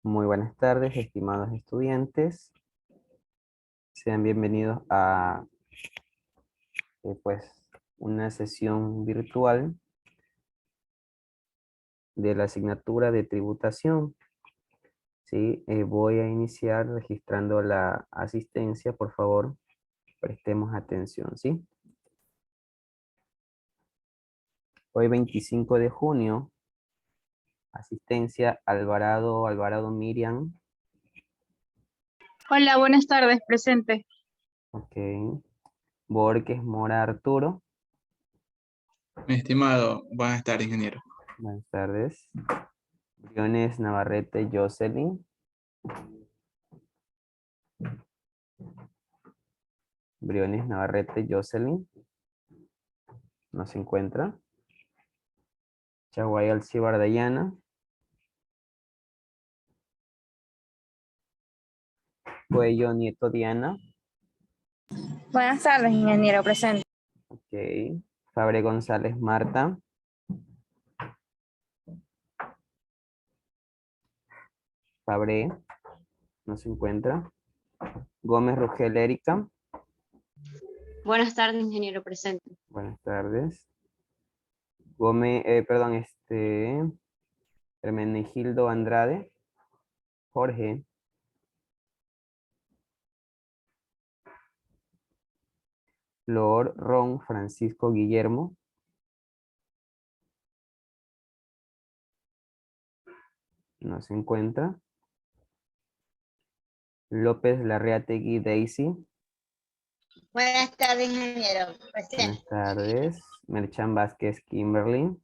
Muy buenas tardes, estimados estudiantes. Sean bienvenidos a pues, una sesión virtual de la asignatura de tributación. ¿Sí? Voy a iniciar registrando la asistencia. Por favor, prestemos atención. ¿Sí? Hoy 25 de junio, asistencia Alvarado Miriam. Hola, buenas tardes, presente. Ok. Borges Mora Arturo. Mi estimado, buenas tardes, ingeniero. Buenas tardes. Briones Navarrete Jocelyn. Briones Navarrete Jocelyn. No se encuentra. Chaguay Alcibar Dayana. Cuello Nieto Diana. Buenas tardes, ingeniero, presente. Ok. Fabre González Marta. Fabre. No se encuentra. Gómez Rugel Erika. Buenas tardes, ingeniero presente. Buenas tardes. Gómez, Hermenegildo Andrade. Jorge. Lord Ron Francisco Guillermo. No se encuentra. López Larreategui Daisy. Buenas tardes, ingeniero. Presente. Buenas tardes. Merchan Vázquez Kimberly.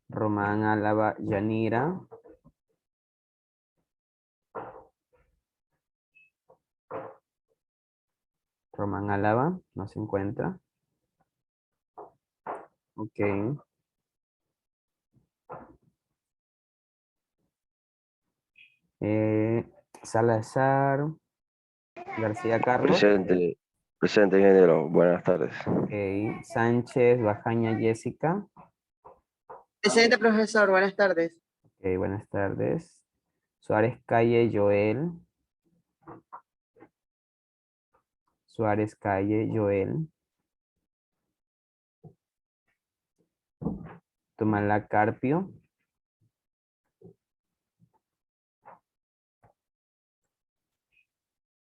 Román Álava Yanira. Román Álava, no se encuentra. Ok. Salazar García Carlos. Presente, ingeniero. Buenas tardes. Ok. Sánchez Bajaña Jessica. Presente, profesor. Buenas tardes. Ok, buenas tardes. Suárez Calle Joel. Suárez Calle Joel. Tumala Carpio.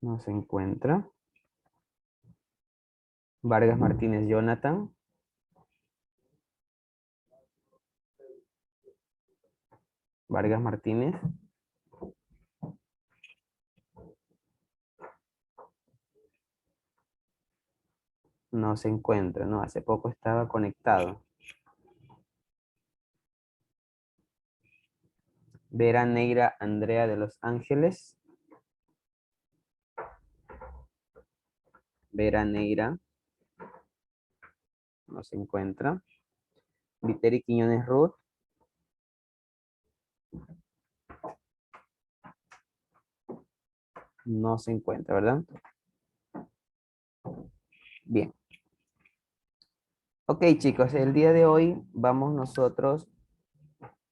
No se encuentra. Vargas Martínez Jonathan. Vargas Martínez. No se encuentra, no, hace poco estaba conectado. Vera Neira Andrea de Los Ángeles. Vera Neira. No se encuentra. Viteri Quiñones Ruth. No se encuentra, ¿verdad? Bien. Ok, chicos, el día de hoy vamos nosotros.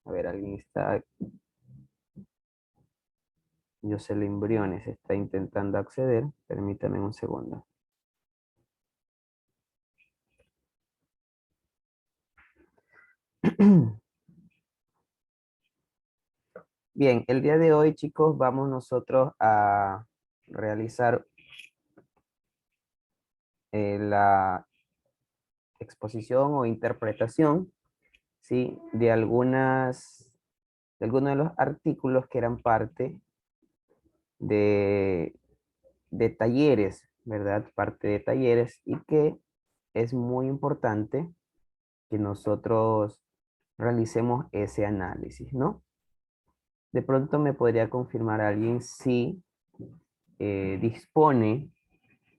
A ver, alguien está. Jocelyn Briones está intentando acceder. Permítame un segundo. Bien, el día de hoy, chicos, vamos nosotros a realizar la exposición o interpretación, ¿sí? De algunos de los artículos que eran parte de talleres, ¿verdad? Parte de talleres y que es muy importante que nosotros realicemos ese análisis, ¿no? De pronto me podría confirmar alguien si dispone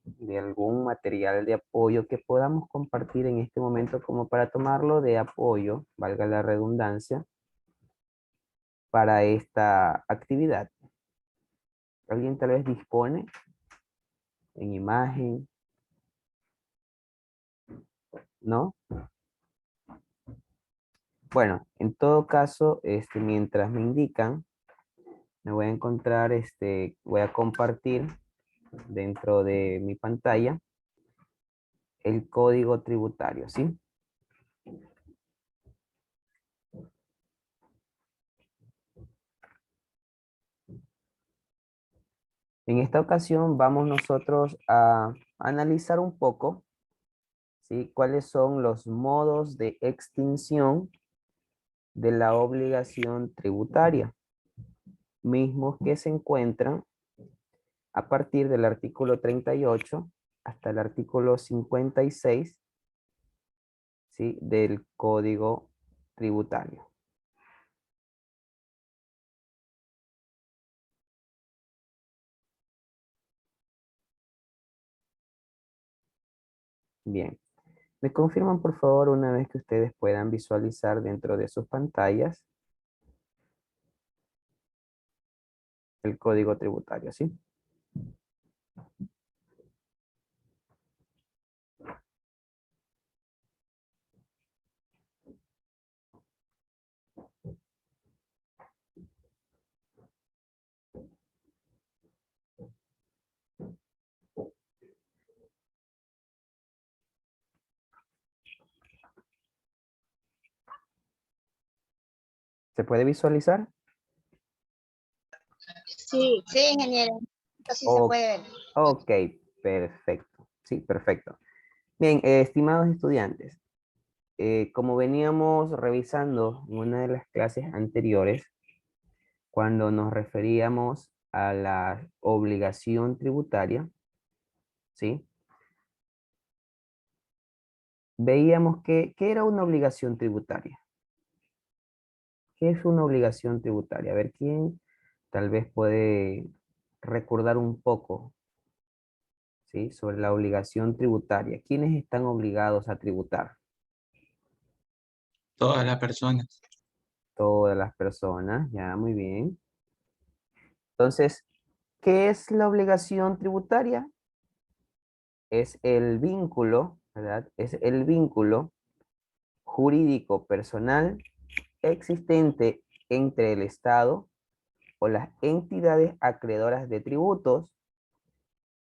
de algún material de apoyo que podamos compartir en este momento como para tomarlo de apoyo, valga la redundancia, para esta actividad. ¿Alguien tal vez dispone en imagen? ¿No? Bueno, en todo caso, mientras me indican, me voy a encontrar, voy a compartir dentro de mi pantalla el código tributario, ¿sí? En esta ocasión vamos nosotros a analizar un poco, ¿sí? Cuáles son los modos de extinción de la obligación tributaria, mismos que se encuentran a partir del artículo 38 hasta el artículo 56, ¿sí? Del Código Tributario. Bien. ¿Me confirman, por favor, una vez que ustedes puedan visualizar dentro de sus pantallas el código tributario, ¿sí? ¿Se puede visualizar? Sí, sí, ingeniero. Esto sí se O- puede ver. ok, perfecto. Sí, perfecto. Bien, estimados estudiantes, como veníamos revisando en una de las clases anteriores, cuando nos referíamos a la obligación tributaria, ¿sí? Veíamos ¿qué era una obligación tributaria? ¿Qué es una obligación tributaria? A ver, ¿quién tal vez puede recordar un poco, ¿sí? Sobre la obligación tributaria? ¿Quiénes están obligados a tributar? Todas las personas. Todas las personas, ya, muy bien. Entonces, ¿qué es la obligación tributaria? Es el vínculo, ¿verdad? Es el vínculo jurídico personal existente entre el Estado o las entidades acreedoras de tributos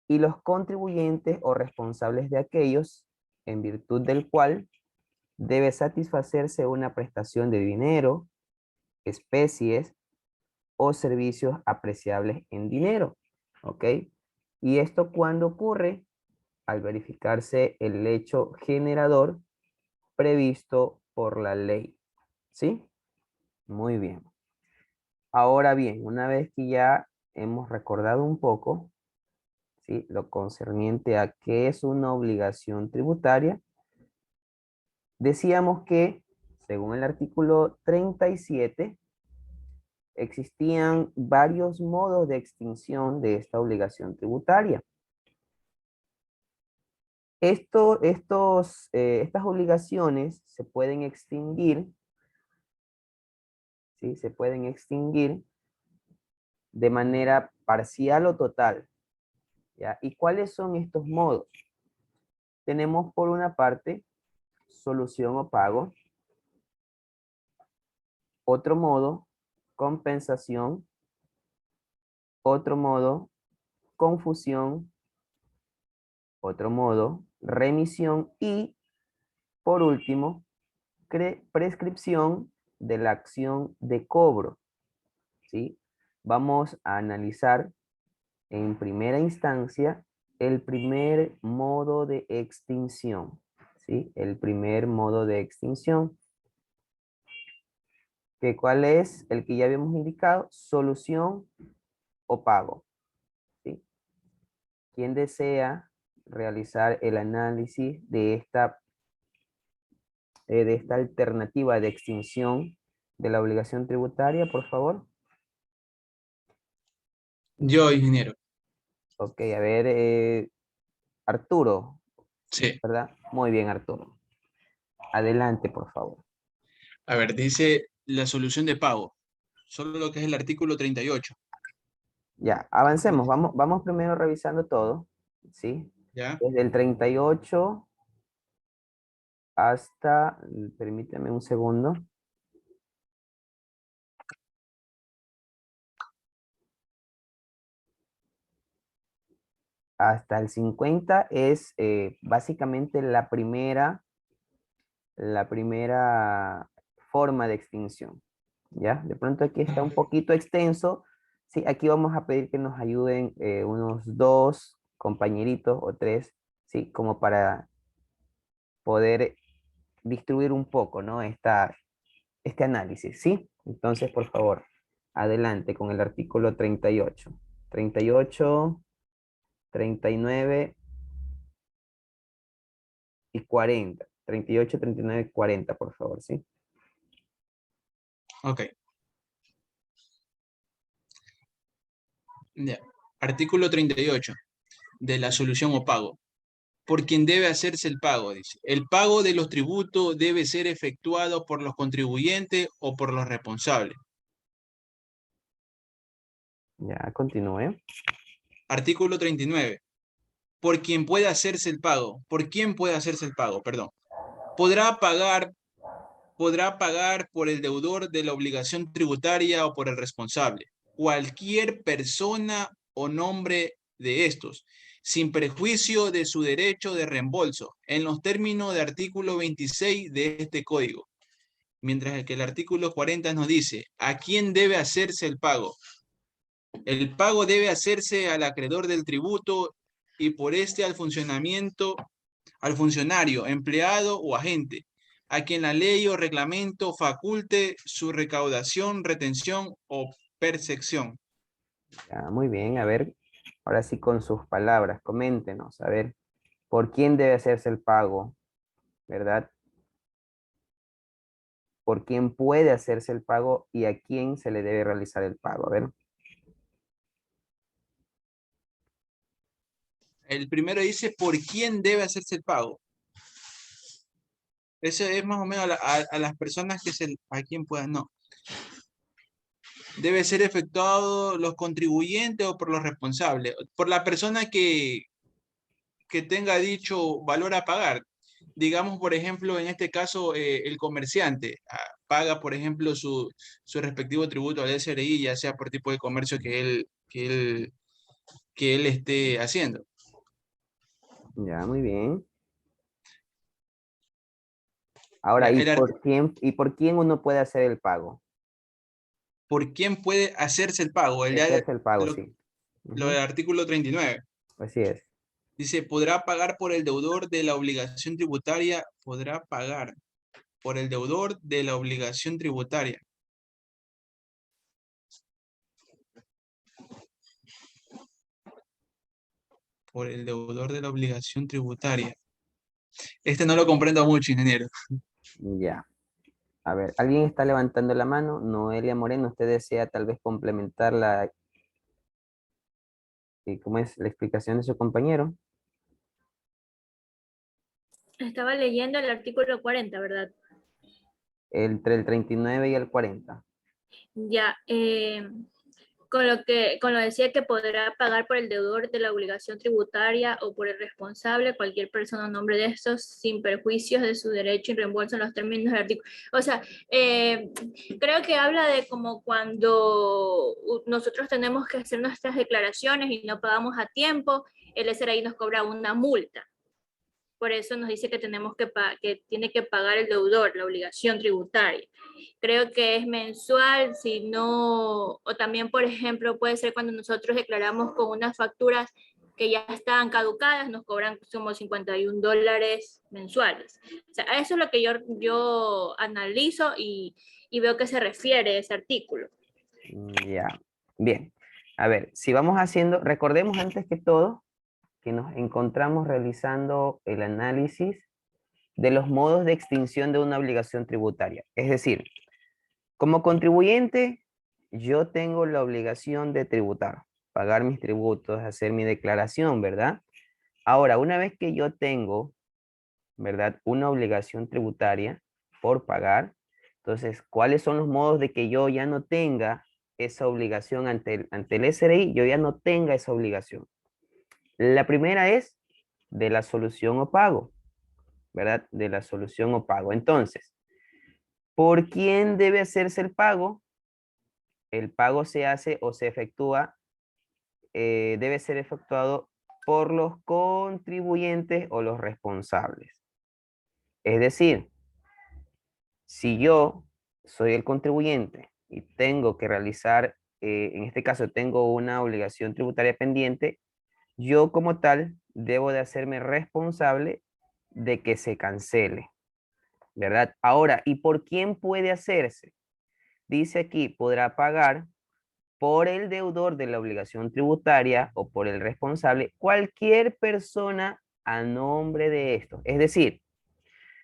y los contribuyentes o responsables de aquellos en virtud del cual debe satisfacerse una prestación de dinero, especies o servicios apreciables en dinero. ¿Ok? ¿Y esto cuándo ocurre? Al verificarse el hecho generador previsto por la ley. ¿Sí? Muy bien. Ahora bien, una vez que ya hemos recordado un poco, ¿sí? Lo concerniente a qué es una obligación tributaria, decíamos que, según el artículo 37, existían varios modos de extinción de esta obligación tributaria. Estas obligaciones se pueden extinguir, ¿sí? Se pueden extinguir de manera parcial o total, ¿ya? ¿Y cuáles son estos modos? Tenemos por una parte solución o pago, otro modo compensación, otro modo confusión, otro modo remisión y por último prescripción de la acción de cobro, ¿sí? Vamos a analizar en primera instancia el primer modo de extinción, ¿sí? El primer modo de extinción, que ¿cuál es? El que ya habíamos indicado, solución o pago, ¿sí? ¿Quién desea realizar el análisis de esta alternativa de extinción de la obligación tributaria, por favor? Yo, ingeniero. Ok, a ver, Arturo, Sí. ¿verdad? Muy bien, Arturo. Adelante, por favor. A ver, dice la solución de pago. Solo lo que es el artículo 38. Ya, avancemos. Vamos primero revisando todo, ¿sí? ¿Ya? Desde el 38 hasta, permíteme un segundo. hasta el 50 es básicamente la primera forma de extinción. ¿Ya? De pronto aquí está un poquito extenso. Sí, aquí vamos a pedir que nos ayuden unos 2 compañeritos o 3, ¿sí? Como para poder distribuir un poco, ¿no? Este análisis, ¿sí? Entonces, por favor, adelante con el artículo 38. 38, 39 y 40. 38, 39 y 40, por favor, ¿sí? Ok. Ya. Artículo 38 de la solución o pago. Por quien debe hacerse el pago, dice. El pago de los tributos debe ser efectuado por los contribuyentes o por los responsables. Ya, continúe. Artículo 39. Por quien pueda hacerse el pago. ¿Por quién puede hacerse el pago? Perdón. Podrá pagar por el deudor de la obligación tributaria o por el responsable. Cualquier persona o nombre de estos, sin perjuicio de su derecho de reembolso, en los términos del artículo 26 de este código. Mientras que el artículo 40 nos dice, ¿a quién debe hacerse el pago? El pago debe hacerse al acreedor del tributo y por este al funcionario, empleado o agente, a quien la ley o reglamento faculte su recaudación, retención o percepción. Ya, muy bien, a ver, ahora sí con sus palabras, coméntenos, a ver, ¿por quién debe hacerse el pago? ¿Verdad? ¿Por quién puede hacerse el pago y a quién se le debe realizar el pago? A ver. El primero dice, ¿por quién debe hacerse el pago? Ese es más o menos a las personas a quien puedan, no. Debe ser efectuado los contribuyentes o por los responsables. Por la persona que tenga dicho valor a pagar. Digamos, por ejemplo, en este caso, el comerciante paga, por ejemplo, su respectivo tributo al SRI, ya sea por tipo de comercio que él esté haciendo. Ya, muy bien. Ahora, Ya, ¿y por quién uno puede hacer el pago? ¿Por quién puede hacerse el pago? Hacerse el pago, Lo, sí. lo Ujú, del artículo 39. así es. Dice, podrá pagar por el deudor de la obligación tributaria, podrá pagar por el deudor de la obligación tributaria. Por el deudor de la obligación tributaria. Este no lo comprendo mucho, ingeniero. Ya. A ver, ¿alguien está levantando la mano? Noelia Moreno, ¿usted desea tal vez complementar cómo es la explicación de su compañero? Estaba leyendo el artículo 40, ¿verdad? Entre el 39 y el 40. Ya, con lo decía que podrá pagar por el deudor de la obligación tributaria o por el responsable, cualquier persona o nombre de estos, sin perjuicios de su derecho y reembolso en los términos del artículo. O sea, creo que habla de como cuando nosotros tenemos que hacer nuestras declaraciones y no pagamos a tiempo, el SRI nos cobra una multa. Por eso nos dice que que tiene que pagar el deudor, la obligación tributaria. Creo que es mensual, si no, o también, por ejemplo, puede ser cuando nosotros declaramos con unas facturas que ya están caducadas, nos cobran como $51 mensuales. O sea, a eso es lo que yo analizo y veo que se refiere ese artículo. Ya. Bien. A ver, si vamos haciendo, recordemos antes que todo que nos encontramos realizando el análisis de los modos de extinción de una obligación tributaria. Es decir, como contribuyente, yo tengo la obligación de tributar, pagar mis tributos, hacer mi declaración, ¿verdad? Ahora, una vez que yo tengo, ¿verdad? Una obligación tributaria por pagar, entonces, ¿cuáles son los modos de que yo ya no tenga esa obligación ante el SRI? Yo ya no tenga esa obligación. La primera es de la solución o pago, ¿verdad? De la solución o pago. Entonces, ¿por quién debe hacerse el pago? El pago se hace o se efectúa, debe ser efectuado por los contribuyentes o los responsables. Es decir, si yo soy el contribuyente y tengo que realizar, en este caso tengo una obligación tributaria pendiente, yo como tal debo de hacerme responsable de que se cancele, ¿verdad? Ahora, ¿y por quién puede hacerse? Dice aquí, podrá pagar por el deudor de la obligación tributaria o por el responsable cualquier persona a nombre de esto. Es decir,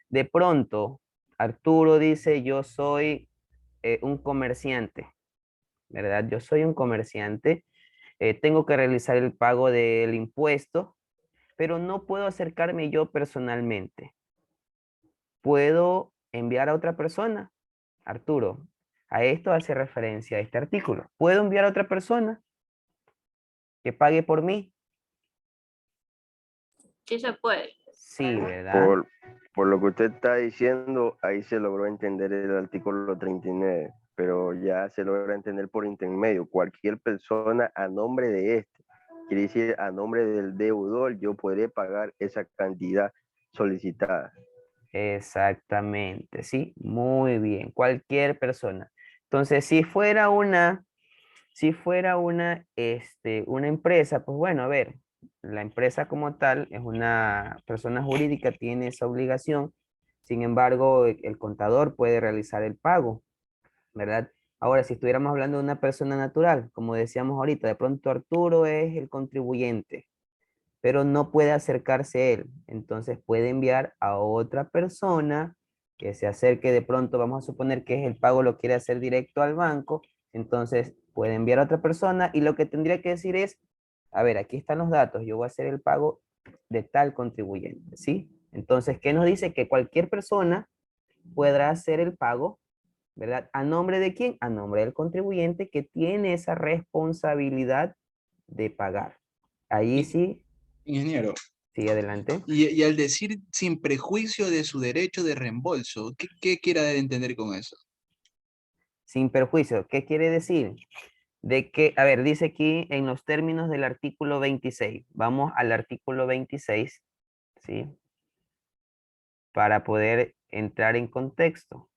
de pronto, Arturo dice, yo soy un comerciante, ¿verdad? Yo soy un comerciante, tengo que realizar el pago del impuesto, pero no puedo acercarme yo personalmente. Puedo enviar a otra persona. Arturo, a esto hace referencia a este artículo. ¿Puedo enviar a otra persona que pague por mí? Sí se puede. Sí, ¿verdad? Por lo que usted está diciendo, ahí se logró entender el artículo 39, pero ya se logra entender por intermedio. Cualquier persona a nombre de este, quiere decir a nombre del deudor, yo podré pagar esa cantidad solicitada. Exactamente, sí, muy bien. Cualquier persona. Entonces, una empresa, pues bueno, a ver, la empresa como tal es una persona jurídica, tiene esa obligación. Sin embargo, el contador puede realizar el pago, ¿verdad? Ahora, si estuviéramos hablando de una persona natural, como decíamos ahorita, de pronto Arturo es el contribuyente, pero no puede acercarse él. Entonces puede enviar a otra persona que se acerque. De pronto vamos a suponer que es el pago lo quiere hacer directo al banco. Entonces puede enviar a otra persona y lo que tendría que decir es, a ver, aquí están los datos, yo voy a hacer el pago de tal contribuyente, ¿sí? Entonces, ¿qué nos dice? Que cualquier persona podrá hacer el pago, ¿verdad? ¿A nombre de quién? A nombre del contribuyente que tiene esa responsabilidad de pagar. Ahí Y- sí. Ingeniero, Sí, adelante. y al decir sin prejuicio de su derecho de reembolso, ¿qué quiere dar a entender con eso? Sin perjuicio. ¿Qué quiere decir? De que, a ver, dice aquí en los términos del artículo 26. Vamos al artículo 26, ¿sí? Para poder entrar en contexto.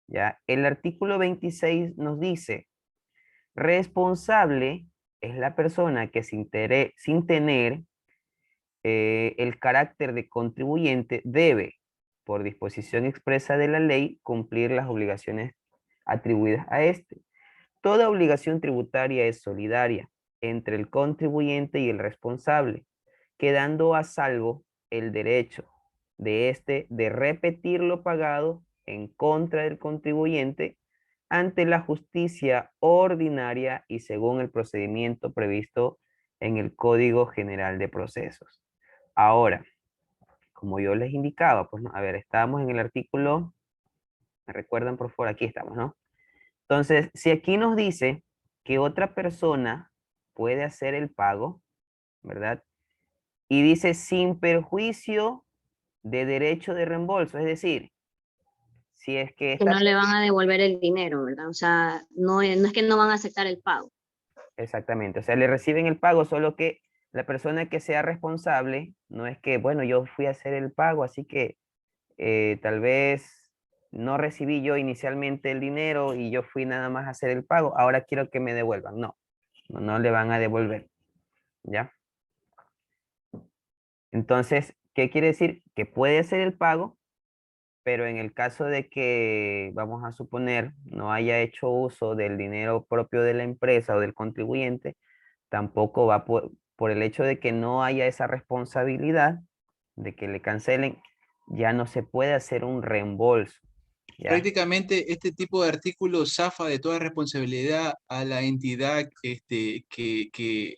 ¿Ya? El artículo 26 nos dice, responsable es la persona que sin tener el carácter de contribuyente debe, por disposición expresa de la ley, cumplir las obligaciones atribuidas a este. Toda obligación tributaria es solidaria entre el contribuyente y el responsable, quedando a salvo el derecho de este de repetir lo pagado en contra del contribuyente ante la justicia ordinaria y según el procedimiento previsto en el Código General de Procesos. Ahora, como yo les indicaba, pues, a ver, estábamos en el artículo, me recuerdan por favor, aquí estamos, ¿no? Entonces, si aquí nos dice que otra persona puede hacer el pago, ¿verdad? Y dice sin perjuicio de derecho de reembolso, es decir, si es que Que esta, no le van a devolver el dinero, ¿verdad? O sea, no es que no van a aceptar el pago. exactamente, o sea, le reciben el pago, solo que la persona que sea responsable, no es que, bueno, yo fui a hacer el pago, así que tal vez no recibí yo inicialmente el dinero y yo fui nada más a hacer el pago, ahora quiero que me devuelvan. No, no le van a devolver, ¿ya? Entonces, ¿qué quiere decir? Que puede hacer el pago, pero en el caso de que, vamos a suponer, no haya hecho uso del dinero propio de la empresa o del contribuyente, tampoco va por el hecho de que no haya esa responsabilidad de que le cancelen, ya no se puede hacer un reembolso. ¿Ya? Prácticamente este tipo de artículo zafa de toda responsabilidad a la entidad que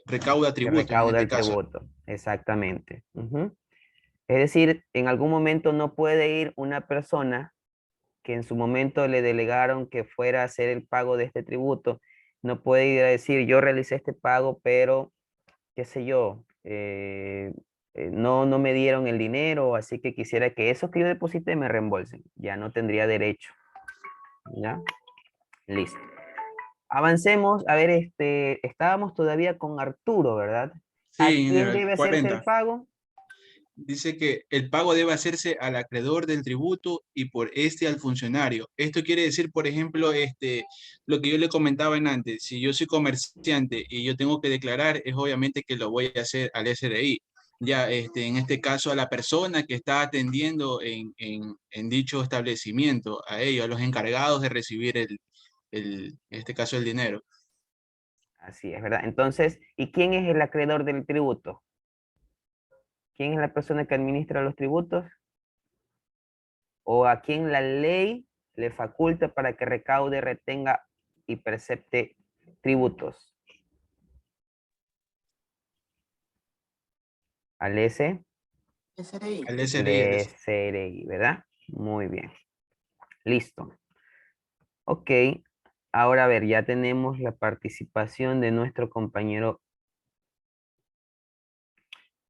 recauda Que tributos en recauda este el caso. tributo, exactamente. Ujú. Es decir, en algún momento no puede ir una persona que en su momento le delegaron que fuera a hacer el pago de este tributo, no puede ir a decir, yo realicé este pago, pero, qué sé yo, no me dieron el dinero, así que quisiera que eso que yo deposité me reembolsen. Ya no tendría derecho. ¿Ya? Listo. Avancemos. A ver, estábamos todavía con Arturo, ¿verdad? ¿A Sí, quién ingeniero, el debe hacerse el 40. pago? Dice que el pago debe hacerse al acreedor del tributo y por este al funcionario. Esto quiere decir, por ejemplo, lo que yo le comentaba en antes. Si yo soy comerciante y yo tengo que declarar, es obviamente que lo voy a hacer al SRI. Ya, en este caso, a la persona que está atendiendo en dicho establecimiento, a ellos, a los encargados de recibir en este caso, el dinero. Así es, ¿verdad? Entonces, ¿y quién es el acreedor del tributo? ¿Quién es la persona que administra los tributos? ¿O a quién la ley le faculta para que recaude, retenga y percepte tributos? ¿Al S? SRI. Al El SRI, SRI, ¿verdad? Muy bien. Listo. Ok. Ahora, a ver, ya tenemos la participación de nuestro compañero.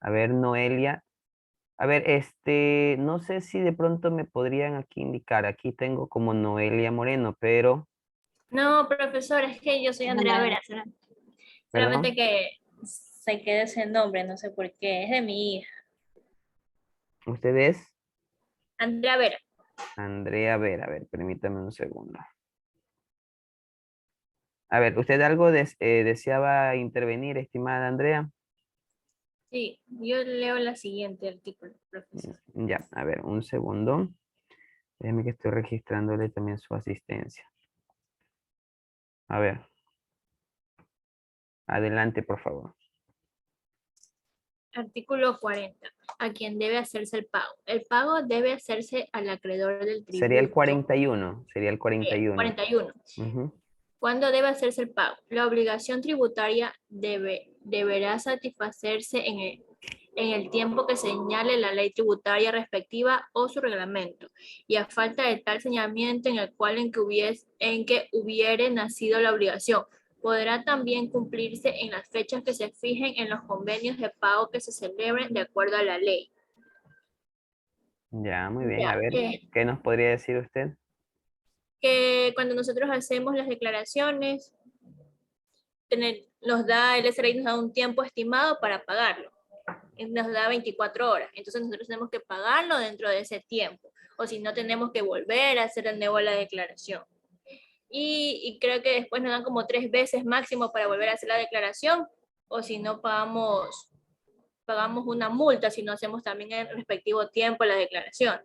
A ver, Noelia. A ver, no sé si de pronto me podrían aquí indicar. Aquí tengo como Noelia Moreno, pero, No, profesor, es que yo soy Andrea Vera, solamente perdón, que se quede ese nombre, no sé por qué, es de mi hija, usted es Andrea Vera. Andrea Vera. A ver, permítame un segundo. A ver, ¿usted algo deseaba intervenir, estimada Andrea? Sí, yo leo la siguiente artículo, profesor. Ya, a ver, un segundo. Déjeme que estoy registrándole también su asistencia. A ver, adelante, por favor. Artículo 40. ¿A quién debe hacerse el pago? El pago debe hacerse al acreedor del Sería el tributo. 41, sería el 41. 41. Ujú. ¿Cuándo debe hacerse el pago? La obligación tributaria deberá satisfacerse en el tiempo que señale la ley tributaria respectiva o su reglamento, y a falta de tal señalamiento en el cual en que hubiere nacido la obligación. Podrá también cumplirse en las fechas que se fijen en los convenios de pago que se celebren de acuerdo a la ley. Ya, muy bien. A Ya, ver, ¿qué nos podría decir usted? que cuando nosotros hacemos las declaraciones, el SRI nos da un tiempo estimado para pagarlo. Nos da 24 horas. Entonces nosotros tenemos que pagarlo dentro de ese tiempo. O si no, tenemos que volver a hacer de nuevo la declaración. Y creo que después nos dan como 3 veces máximo para volver a hacer la declaración. O si no, pagamos una multa si no hacemos también el respectivo tiempo la declaración.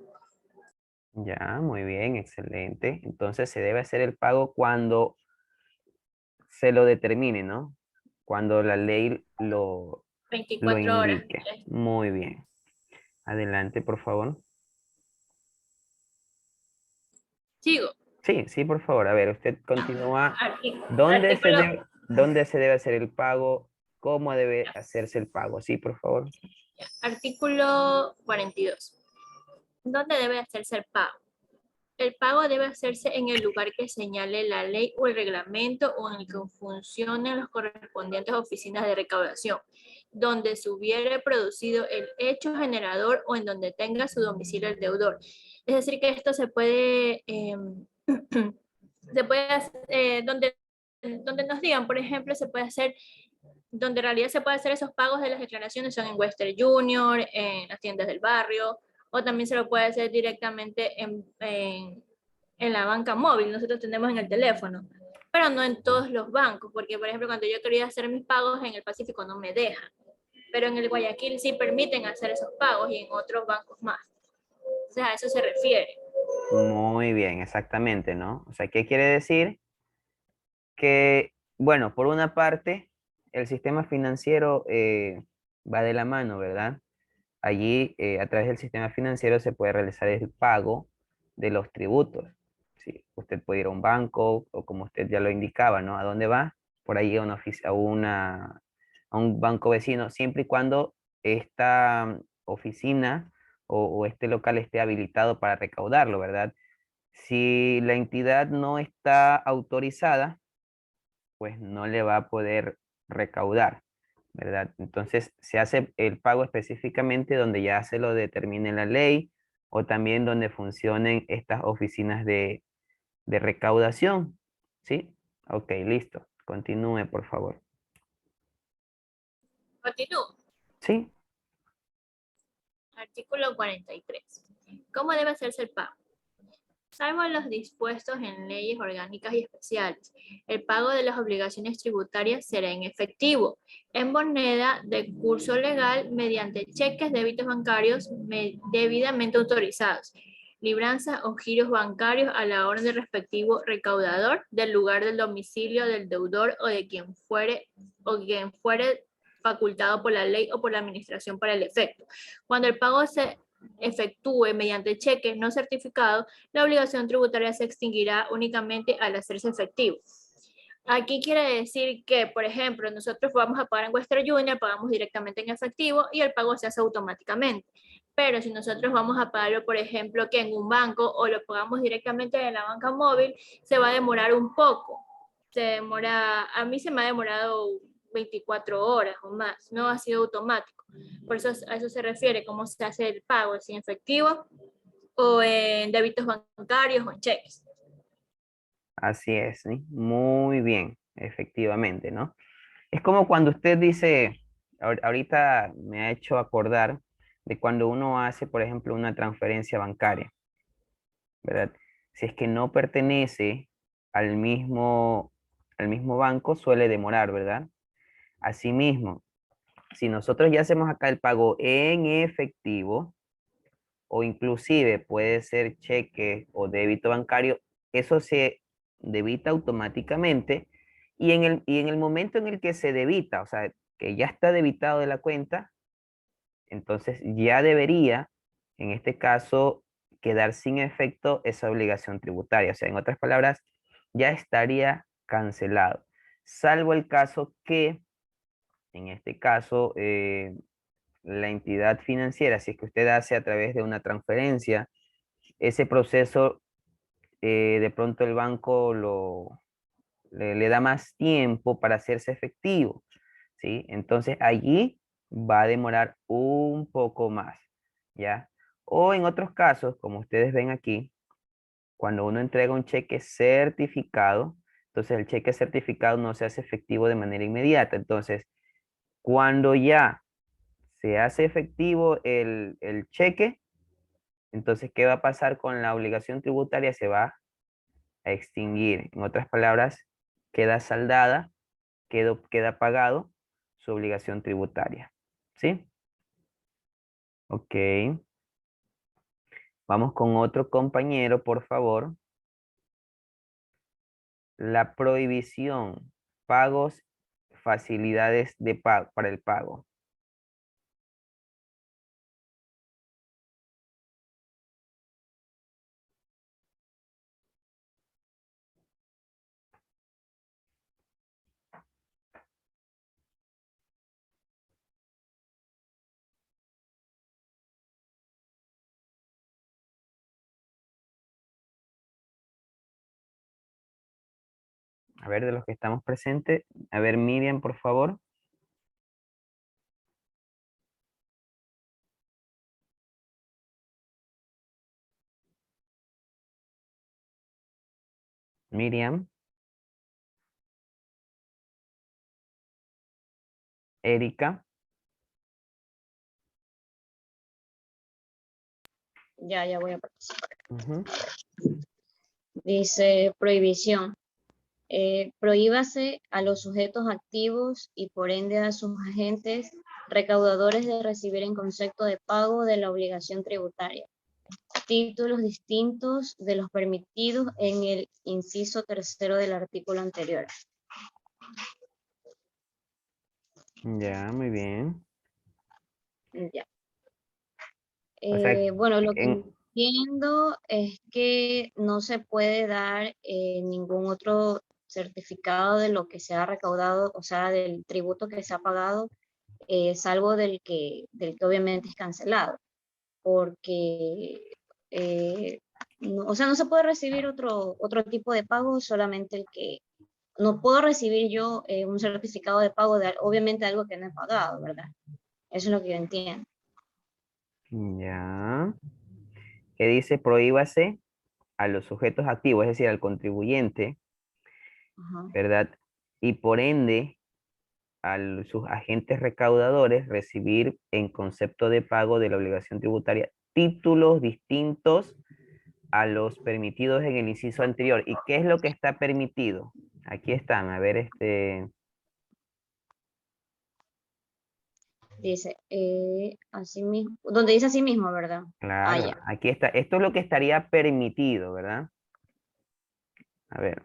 Ya, muy bien, excelente. Entonces se debe hacer el pago cuando se lo determine, ¿no? Cuando la ley lo 24 horas. indique. Muy bien. Adelante, por favor. Sigo. Sí, sí, por favor. A ver, usted continúa. Artículo, ¿Dónde se debe hacer el pago? ¿Cómo debe hacerse el pago? Sí, por favor. artículo 42. ¿Dónde debe hacerse el pago? El pago debe hacerse en el lugar que señale la ley o el reglamento o en el que funcionen las correspondientes oficinas de recaudación, donde se hubiere producido el hecho generador o en donde tenga su domicilio el deudor. Es decir, que esto se puede, donde nos digan, por ejemplo, se puede hacer, donde en realidad se puede hacer esos pagos de las declaraciones son en Western Junior, en las tiendas del barrio, o también se lo puede hacer directamente en la banca móvil, nosotros tenemos en el teléfono, pero no en todos los bancos, porque por ejemplo cuando yo quería hacer mis pagos en el Pacífico no me dejan, pero en el Guayaquil sí permiten hacer esos pagos y en otros bancos más. O sea, a eso se refiere. Muy bien, exactamente, ¿no? O sea, ¿qué quiere decir? Que, bueno, por una parte, el sistema financiero va de la mano, ¿verdad? Allí, a través del sistema financiero, se puede realizar el pago de los tributos. Sí, usted puede ir a un banco o como usted ya lo indicaba, ¿no? ¿A dónde va? Por ahí a a un banco vecino, siempre y cuando esta oficina o este local esté habilitado para recaudarlo, ¿verdad? Si la entidad no está autorizada, pues no le va a poder recaudar, ¿verdad? Entonces se hace el pago específicamente donde ya se lo determine la ley o también donde funcionen estas oficinas de recaudación, ¿sí? Ok, listo. Continúe, por favor. Continúo. Sí. Artículo 43. ¿Cómo debe hacerse el pago? Salvo los dispuestos en leyes orgánicas y especiales, el pago de las obligaciones tributarias será en efectivo, en moneda de curso legal, mediante cheques, débitos bancarios debidamente autorizados, libranzas o giros bancarios a la orden del respectivo recaudador, del lugar del domicilio del deudor o de quien fuere facultado por la ley o por la administración para el efecto. Cuando el pago se efectúe mediante cheque no certificado, la obligación tributaria se extinguirá únicamente al hacerse efectivo. Aquí quiere decir que, por ejemplo, nosotros vamos a pagar en Western Union, pagamos directamente en efectivo y el pago se hace automáticamente. Pero si nosotros vamos a pagarlo, por ejemplo, que en un banco o lo pagamos directamente en la banca móvil, se va a demorar un poco. A mí se me ha demorado 24 horas o más, no ha sido automático. Por eso a eso se refiere, cómo se hace el pago, si en efectivo o en débitos bancarios o en cheques. Así es, ¿sí? Muy bien, efectivamente, ¿no? Es como cuando usted dice, ahorita me ha hecho acordar de cuando uno hace, por ejemplo, una transferencia bancaria, ¿verdad? Si es que no pertenece al mismo banco, suele demorar, ¿verdad? Asimismo, si nosotros ya hacemos acá el pago en efectivo, o inclusive puede ser cheque o débito bancario, eso se debita automáticamente y en el momento en el que se debita, o sea, que ya está debitado de la cuenta, entonces ya debería, en este caso, quedar sin efecto esa obligación tributaria. O sea, en otras palabras, ya estaría cancelado, salvo el caso que, en este caso, la entidad financiera, si es que usted hace a través de una transferencia, ese proceso de pronto el banco le da más tiempo para hacerse efectivo, ¿sí? Entonces allí va a demorar un poco más, ¿ya? O en otros casos, como ustedes ven aquí, cuando uno entrega un cheque certificado, entonces el cheque certificado no se hace efectivo de manera inmediata. Entonces, cuando ya se hace efectivo el cheque, entonces, ¿qué va a pasar con la obligación tributaria? Se va a extinguir. En otras palabras, queda saldada, queda pagado su obligación tributaria. ¿Sí? Ok. Vamos con otro compañero, por favor. La prohibición, pagos, facilidades de pago, para el pago. A ver, de los que estamos presentes. A ver, Miriam, por favor. Miriam. Erika. Ya voy a participar. Ujú. Dice prohibición. Prohíbase a los sujetos activos y por ende a sus agentes recaudadores de recibir en concepto de pago de la obligación tributaria títulos distintos de los permitidos en el inciso tercero del artículo anterior. Ya, muy bien. Ya. O sea, Bueno, lo que en, entiendo es que no se puede dar ningún otro certificado de lo que se ha recaudado, o sea, del tributo que se ha pagado, salvo del que obviamente es cancelado, porque, o sea, no se puede recibir otro tipo de pago, solamente el que, no puedo recibir yo un certificado de pago de, obviamente, algo que no he pagado, ¿verdad? Eso es lo que yo entiendo. ya. Que dice prohíbase a los sujetos activos, es decir, al contribuyente, Ajá. ¿verdad? Y por ende sus agentes recaudadores recibir en concepto de pago de la obligación tributaria títulos distintos a los permitidos en el inciso anterior. ¿Y qué es lo que está permitido? Aquí están, a ver, Dice, así mismo, donde dice así mismo, ¿verdad? Ah, claro, ya. aquí está. Esto es lo que estaría permitido, ¿verdad? A ver.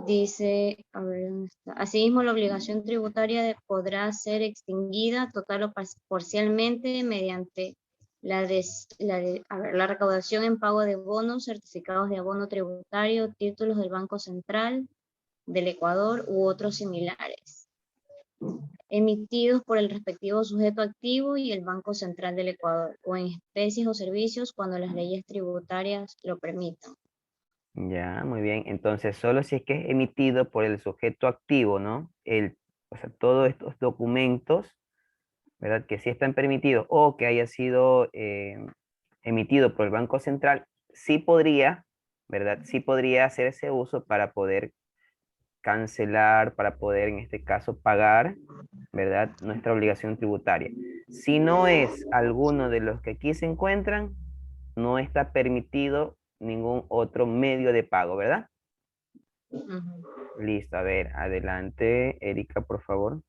Dice, a ver, ¿dónde está? Asimismo, la obligación tributaria podrá ser extinguida total o parcialmente mediante la recaudación en pago de bonos, certificados de abono tributario, títulos del Banco Central del Ecuador u otros similares, emitidos por el respectivo sujeto activo y el Banco Central del Ecuador, o en especies o servicios cuando las leyes tributarias lo permitan. Ya, muy bien. Entonces, solo si es que es emitido por el sujeto activo, ¿no? O sea, todos estos documentos, ¿verdad? Que sí están permitidos o que haya sido emitido por el Banco Central, sí podría, ¿verdad? Sí podría hacerse uso para poder cancelar, para poder, en este caso, pagar, ¿verdad? Nuestra obligación tributaria. Si no es alguno de los que aquí se encuentran, no está permitido ningún otro medio de pago, ¿verdad? Ujú. Listo, a ver, adelante, Erika, por favor.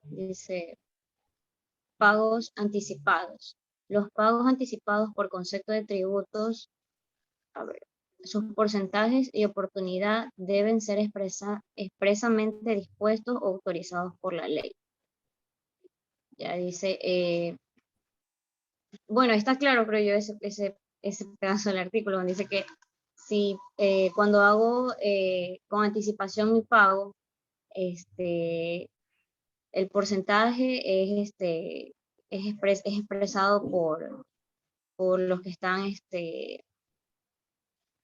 Dice, pagos anticipados. Los pagos anticipados por concepto de tributos, a ver, sus porcentajes y oportunidad deben ser expresamente dispuestos o autorizados por la ley. Ya dice, bueno, está claro, creo yo, ese pedazo del artículo donde dice que si cuando hago con anticipación mi pago, el porcentaje es expresado por los que están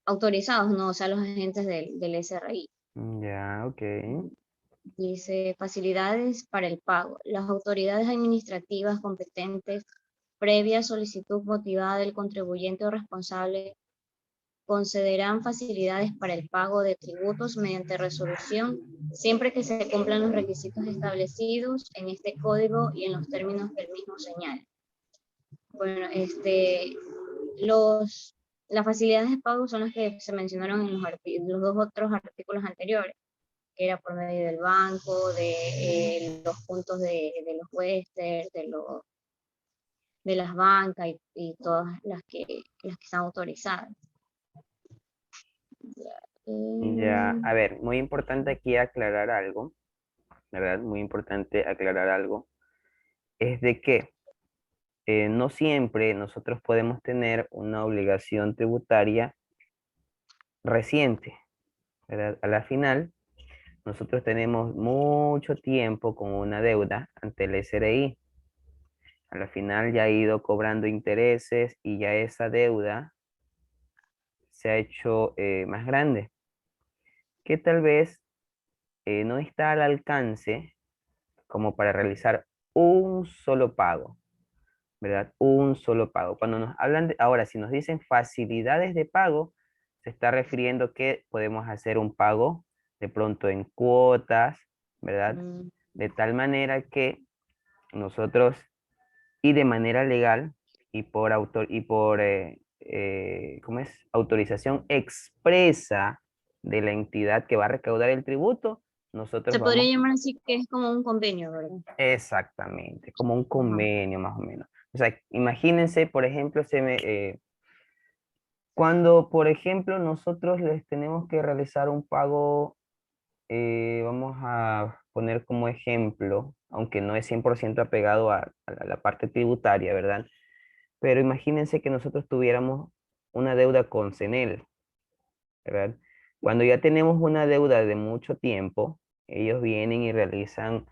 autorizados, ¿no? O sea, los agentes del SRI. Ya, ok. Dice, facilidades para el pago. Las autoridades administrativas competentes, previa solicitud motivada del contribuyente o responsable, concederán facilidades para el pago de tributos mediante resolución, siempre que se cumplan los requisitos establecidos en este código y en los términos que el mismo señala. Bueno, las facilidades de pago son las que se mencionaron en los dos otros artículos anteriores, que era por medio del banco, de los puntos de los Western, de las bancas y todas las que están autorizadas. Ya, a ver, muy importante aquí aclarar algo, ¿verdad? Muy importante aclarar algo. Es de que no siempre nosotros podemos tener una obligación tributaria reciente, ¿verdad? A la final, nosotros tenemos mucho tiempo con una deuda ante el SRI. A la final ya ha ido cobrando intereses y ya esa deuda se ha hecho más grande, que tal vez no está al alcance como para realizar un solo pago, ¿verdad? Un solo pago. Cuando nos hablan ahora, si nos dicen facilidades de pago, se está refiriendo que podemos hacer un pago de pronto en cuotas, ¿verdad? De tal manera que nosotros y de manera legal y por ¿cómo es? Autorización expresa de la entidad que va a recaudar el tributo, nosotros Se podría vamos llamar así que es como un convenio, ¿verdad? exactamente, como un Ajá. convenio más o menos. O sea, imagínense, por ejemplo, cuando, por ejemplo, nosotros les tenemos que realizar un pago, vamos a poner como ejemplo, aunque no es 100% apegado a la parte tributaria, ¿verdad? Pero imagínense que nosotros tuviéramos una deuda con CENEL, ¿verdad? Cuando ya tenemos una deuda de mucho tiempo, ellos vienen y realizan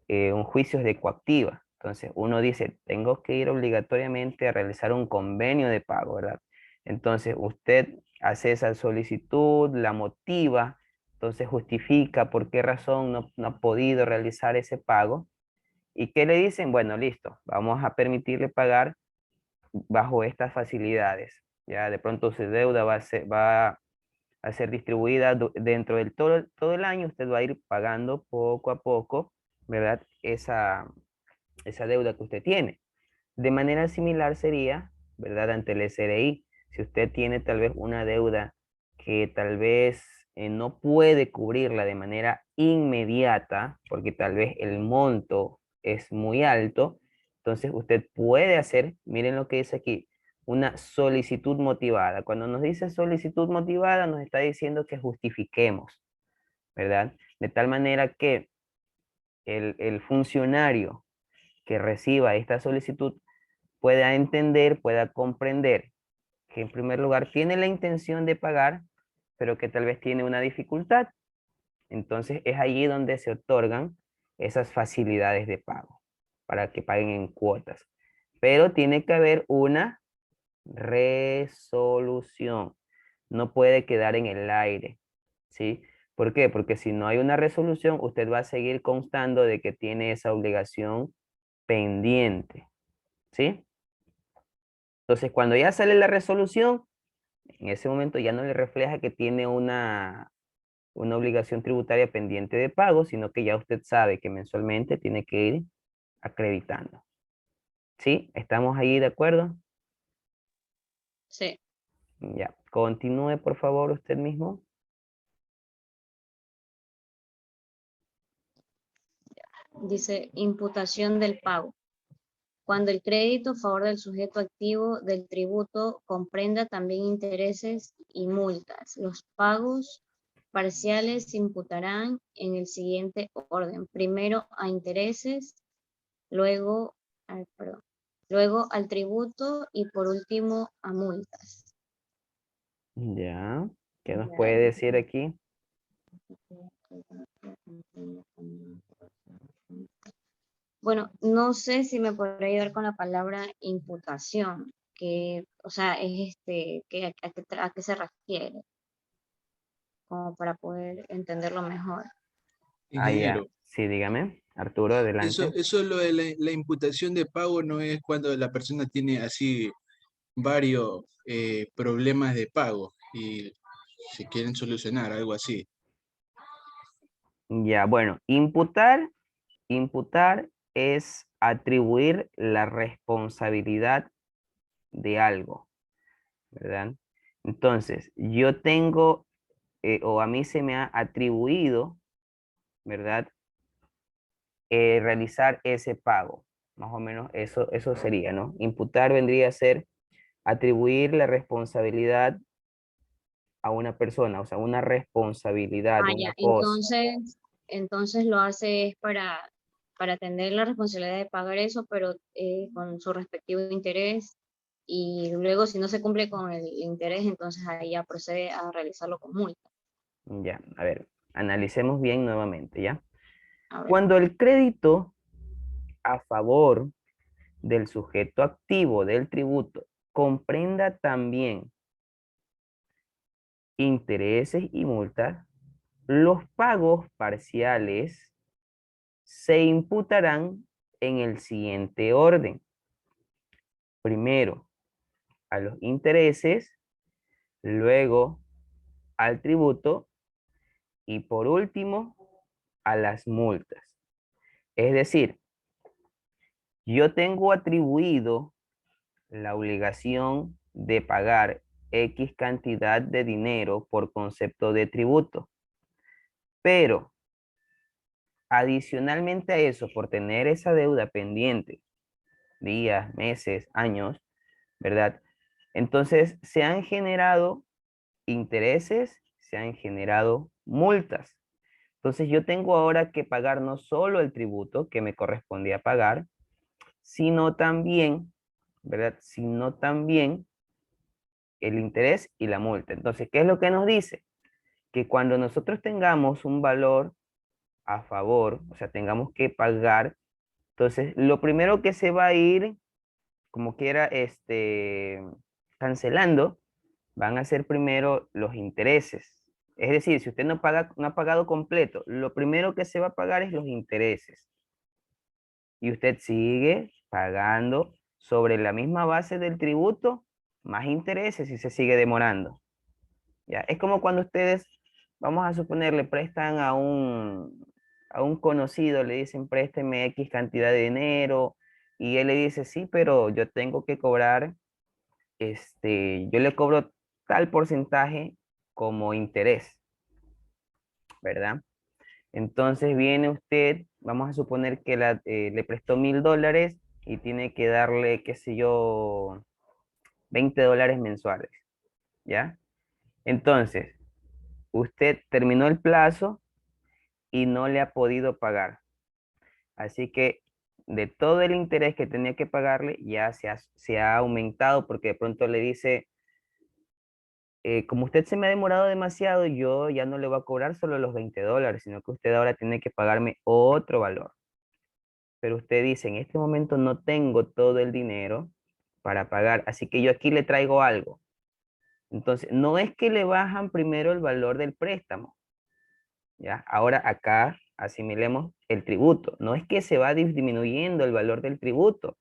un juicio de coactiva. Entonces, uno dice, tengo que ir obligatoriamente a realizar un convenio de pago, ¿verdad? Entonces, usted hace esa solicitud, la motiva, entonces justifica por qué razón no ha podido realizar ese pago. ¿Y qué le dicen? Bueno, listo, vamos a permitirle pagar bajo estas facilidades. Ya de pronto su deuda va al ser distribuida dentro del todo el año, usted va a ir pagando poco a poco, ¿verdad? Esa deuda que usted tiene. De manera similar sería, ¿verdad? Ante el SRI, si usted tiene tal vez una deuda que tal vez no puede cubrirla de manera inmediata, porque tal vez el monto es muy alto, entonces usted puede hacer, miren lo que dice aquí, una solicitud motivada. Cuando nos dice solicitud motivada, nos está diciendo que justifiquemos, ¿verdad? De tal manera que el funcionario que reciba esta solicitud pueda entender, pueda comprender que en primer lugar tiene la intención de pagar, pero que tal vez tiene una dificultad. Entonces es allí donde se otorgan esas facilidades de pago para que paguen en cuotas. Pero tiene que haber una resolución. No puede quedar en el aire, ¿sí? ¿Por qué? Porque si no hay una resolución, usted va a seguir constando de que tiene esa obligación pendiente, ¿sí? Entonces, cuando ya sale la resolución, en ese momento ya no le refleja que tiene una obligación tributaria pendiente de pago, sino que ya usted sabe que mensualmente tiene que ir acreditando. ¿Sí? ¿Estamos ahí de acuerdo? Sí. Ya. Continúe, por favor, usted mismo. Dice imputación del pago. Cuando el crédito a favor del sujeto activo del tributo comprenda también intereses y multas, los pagos parciales se imputarán en el siguiente orden. Primero a intereses, luego al tributo y por último a multas. Ya. ¿Qué nos puede decir aquí? Bueno, no sé si me podría ayudar con la palabra imputación, que, o sea, es a qué se refiere, como para poder entenderlo mejor. Ah, ya. Ingeniero, Sí, dígame. Arturo, adelante. eso lo de la imputación de pago no es cuando la persona tiene así varios problemas de pago y se quieren solucionar, algo así. Ya, bueno, imputar es atribuir la responsabilidad de algo, ¿verdad? Entonces, yo tengo, o a mí se me ha atribuido, ¿verdad? Realizar ese pago. Más o menos eso sería, ¿no? Imputar vendría a ser atribuir la responsabilidad a una persona, o sea, una responsabilidad, Ah, una ya, cosa. entonces lo hace es para tener la responsabilidad de pagar eso, pero con su respectivo interés, y luego si no se cumple con el interés, entonces ahí ya procede a realizarlo con multa. Ya, a ver, analicemos bien nuevamente, ¿ya? A ver, Cuando el crédito a favor del sujeto activo del tributo comprenda también intereses y multas, los pagos parciales se imputarán en el siguiente orden. Primero a los intereses, luego al tributo y por último a las multas. Es decir, yo tengo atribuido la obligación de pagar X cantidad de dinero por concepto de tributo, pero adicionalmente a eso, por tener esa deuda pendiente, días, meses, años, ¿verdad? Entonces se han generado intereses, se han generado multas. Entonces yo tengo ahora que pagar no solo el tributo que me correspondía pagar, sino también, ¿verdad? Sino también el interés y la multa. Entonces, ¿qué es lo que nos dice? Que cuando nosotros tengamos un valor a favor, o sea, tengamos que pagar, entonces lo primero que se va a ir, como quiera, cancelando, van a ser primero los intereses. Es decir, si usted no paga, no ha pagado completo, lo primero que se va a pagar es los intereses. Y usted sigue pagando sobre la misma base del tributo, más intereses si se sigue demorando. ¿ya? Es como cuando ustedes, vamos a suponer, le prestan a un conocido, le dicen présteme X cantidad de dinero, y él le dice, sí, pero yo tengo que cobrar, yo le cobro tal porcentaje como interés, ¿verdad? Entonces viene usted, vamos a suponer que le prestó $1000 y tiene que darle, qué sé yo, $20 mensuales, ¿ya? Entonces, usted terminó el plazo y no le ha podido pagar. Así que de todo el interés que tenía que pagarle, ya se ha aumentado porque de pronto le dice, como usted se me ha demorado demasiado, yo ya no le voy a cobrar solo los $20, sino que usted ahora tiene que pagarme otro valor. Pero usted dice, en este momento no tengo todo el dinero para pagar, así que yo aquí le traigo algo. Entonces, no es que le bajan primero el valor del préstamo, ¿ya? Ahora acá asimilemos el tributo. No es que se va disminuyendo el valor del tributo,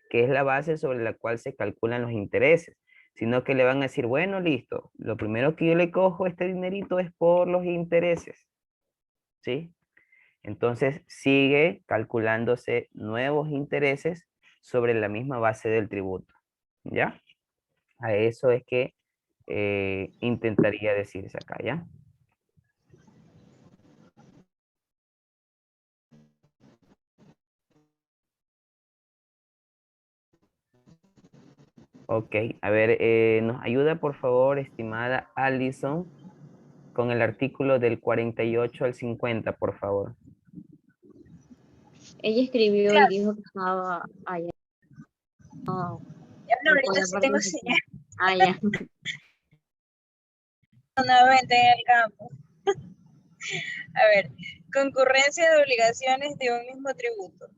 que es la base sobre la cual se calculan los intereses, sino que le van a decir, bueno, listo, lo primero que yo le cojo este dinerito es por los intereses, ¿sí? Entonces sigue calculándose nuevos intereses sobre la misma base del tributo, ¿ya? A eso es que intentaría decirse acá, ¿ya? Ok, a ver, nos ayuda por favor, estimada Allison, con el artículo del 48 al 50, por favor. Ella escribió y dijo que estaba allá. No, No, no ahorita podía sí tengo participar. señal Ah, ya. nuevamente en el campo. A ver, concurrencia de obligaciones de un mismo tributo.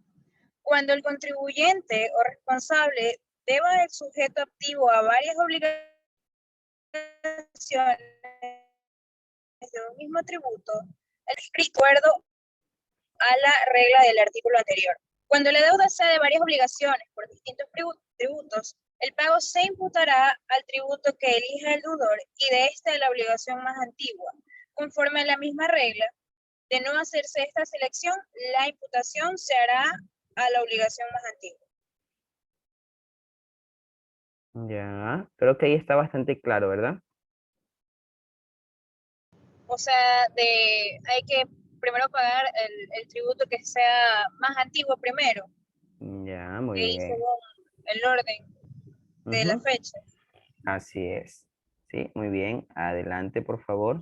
Cuando el contribuyente o responsable deba el sujeto activo a varias obligaciones de un mismo tributo, el acuerdo a la regla del artículo anterior. Cuando la deuda sea de varias obligaciones por distintos tributos, el pago se imputará al tributo que elija el deudor y de esta de la obligación más antigua. Conforme a la misma regla, de no hacerse esta selección, la imputación se hará a la obligación más antigua. Ya, creo que ahí está bastante claro, ¿verdad? O sea, hay que primero pagar el tributo que sea más antiguo primero, Ya, muy y ahí bien. según el orden de la Ujú, fecha. así es. Sí, muy bien. Adelante, por favor.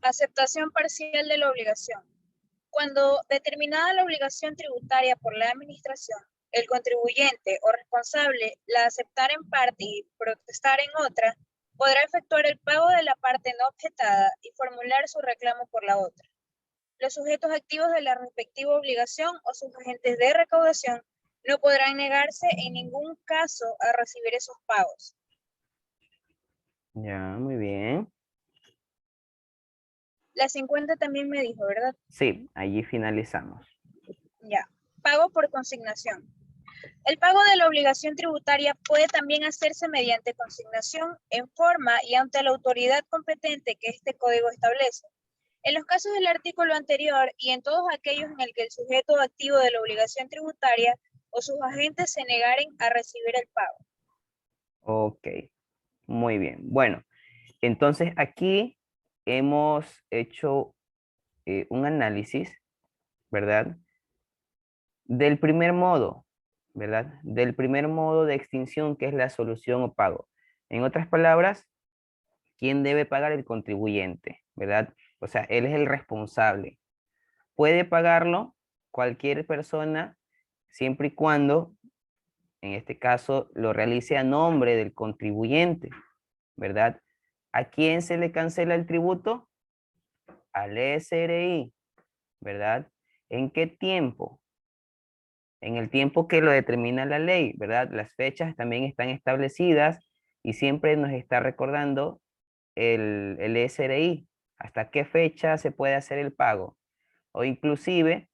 Aceptación parcial de la obligación. Cuando determinada la obligación tributaria por la administración, el contribuyente o responsable la aceptara en parte y protestar en otra, podrá efectuar el pago de la parte no objetada y formular su reclamo por la otra. Los sujetos activos de la respectiva obligación o sus agentes de recaudación no podrán negarse en ningún caso a recibir esos pagos. Ya, muy bien. La 50 también me dijo, ¿verdad? Sí, allí finalizamos. Ya. Pago por consignación. El pago de la obligación tributaria puede también hacerse mediante consignación en forma y ante la autoridad competente que este código establece. En los casos del artículo anterior y en todos aquellos en el que el sujeto activo de la obligación tributaria o sus agentes se negaren a recibir el pago. Ok, muy bien. Bueno, entonces aquí hemos hecho un análisis, ¿verdad? Del primer modo, ¿verdad? Del primer modo de extinción que es la solución o pago. En otras palabras, ¿quién debe pagar? El contribuyente, ¿verdad? O sea, él es el responsable. Puede pagarlo cualquier persona siempre y cuando, en este caso, lo realice a nombre del contribuyente, ¿verdad? ¿A quién se le cancela el tributo? Al SRI, ¿verdad? ¿En qué tiempo? En el tiempo que lo determina la ley, ¿verdad? Las fechas también están establecidas y siempre nos está recordando el SRI, hasta qué fecha se puede hacer el pago. O inclusive,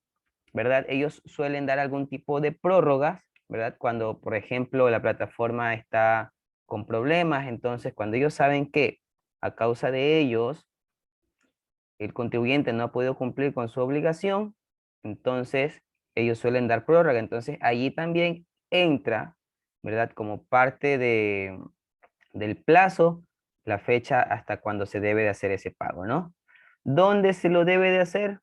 ¿verdad? Ellos suelen dar algún tipo de prórrogas, ¿verdad? Cuando, por ejemplo, la plataforma está con problemas. Entonces, cuando ellos saben que a causa de ellos, el contribuyente no ha podido cumplir con su obligación, entonces ellos suelen dar prórroga. Entonces, allí también entra, ¿verdad? Como parte del plazo, la fecha hasta cuando se debe de hacer ese pago, ¿no? ¿Dónde se lo debe de hacer?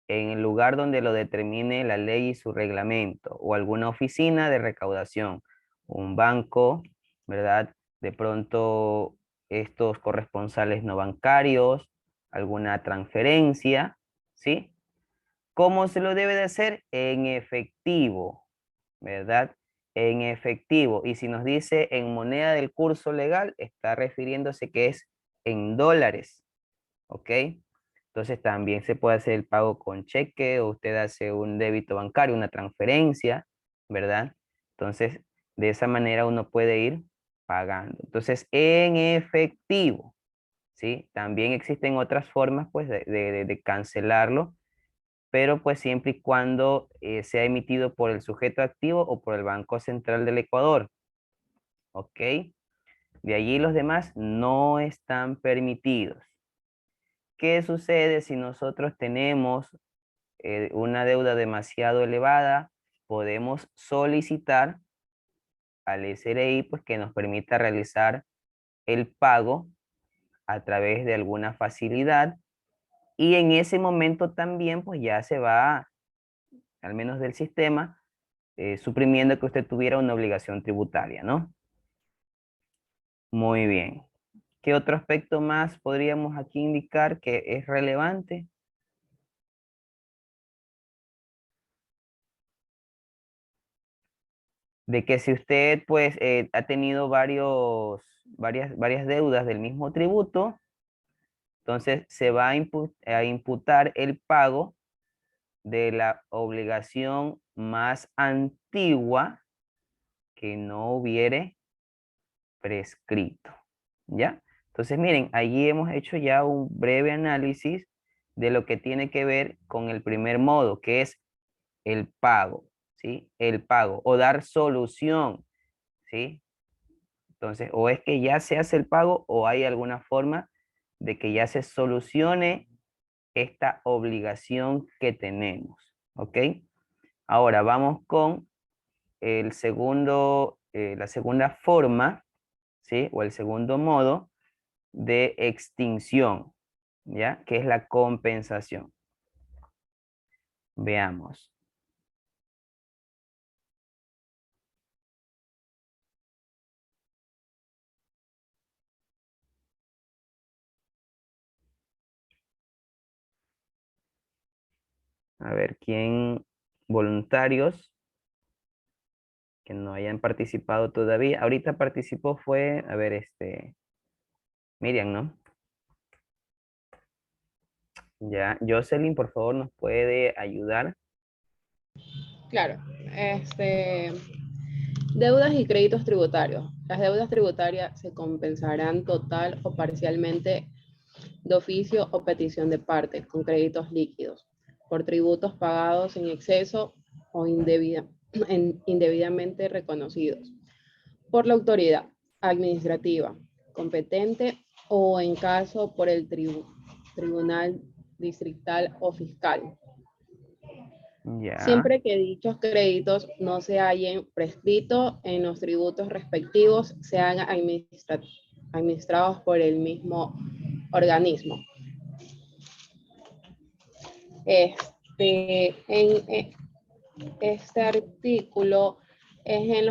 En el lugar donde lo determine la ley y su reglamento, o alguna oficina de recaudación, un banco, ¿verdad? De pronto estos corresponsales no bancarios, alguna transferencia, ¿sí? ¿Cómo se lo debe de hacer? En efectivo, ¿verdad? En efectivo. Y si nos dice en moneda del curso legal, está refiriéndose que es en dólares, ¿ok? Entonces también se puede hacer el pago con cheque o usted hace un débito bancario, una transferencia, ¿verdad? Entonces, de esa manera uno puede ir pagando. Entonces, en efectivo, ¿sí? También existen otras formas, pues, de cancelarlo, pero pues siempre y cuando sea emitido por el sujeto activo o por el Banco Central del Ecuador, ¿ok? De allí los demás no están permitidos. ¿Qué sucede si nosotros tenemos una deuda demasiado elevada? Podemos solicitar al SRI pues, que nos permita realizar el pago a través de alguna facilidad y en ese momento también pues ya se va, al menos del sistema, suprimiendo que usted tuviera una obligación tributaria, ¿no? Muy bien. ¿Qué otro aspecto más podríamos aquí indicar que es relevante? De que si usted pues ha tenido varias deudas del mismo tributo, entonces se va a imputar el pago de la obligación más antigua que no hubiere prescrito, ¿ya? Entonces miren, allí hemos hecho ya un breve análisis de lo que tiene que ver con el primer modo, que es el pago, ¿sí? El pago o dar solución, ¿sí? Entonces, o es que ya se hace el pago o hay alguna forma de que ya se solucione esta obligación que tenemos, ¿ok? Ahora vamos con la segunda forma, ¿sí? O el segundo modo de extinción, ¿ya? Que es la compensación. Veamos. A ver, ¿quién? Voluntarios que no hayan participado todavía. Ahorita participó fue, a ver, Miriam, ¿no? Ya, Jocelyn, por favor, ¿nos puede ayudar? Claro, deudas y créditos tributarios. Las deudas tributarias se compensarán total o parcialmente de oficio o petición de parte con créditos líquidos por tributos pagados en exceso o indebidamente reconocidos por la autoridad administrativa competente o en caso por el tribunal distrital o fiscal. Ya. Siempre que dichos créditos no se hallen prescritos en los tributos respectivos, sean administrados por el mismo organismo. Este artículo es en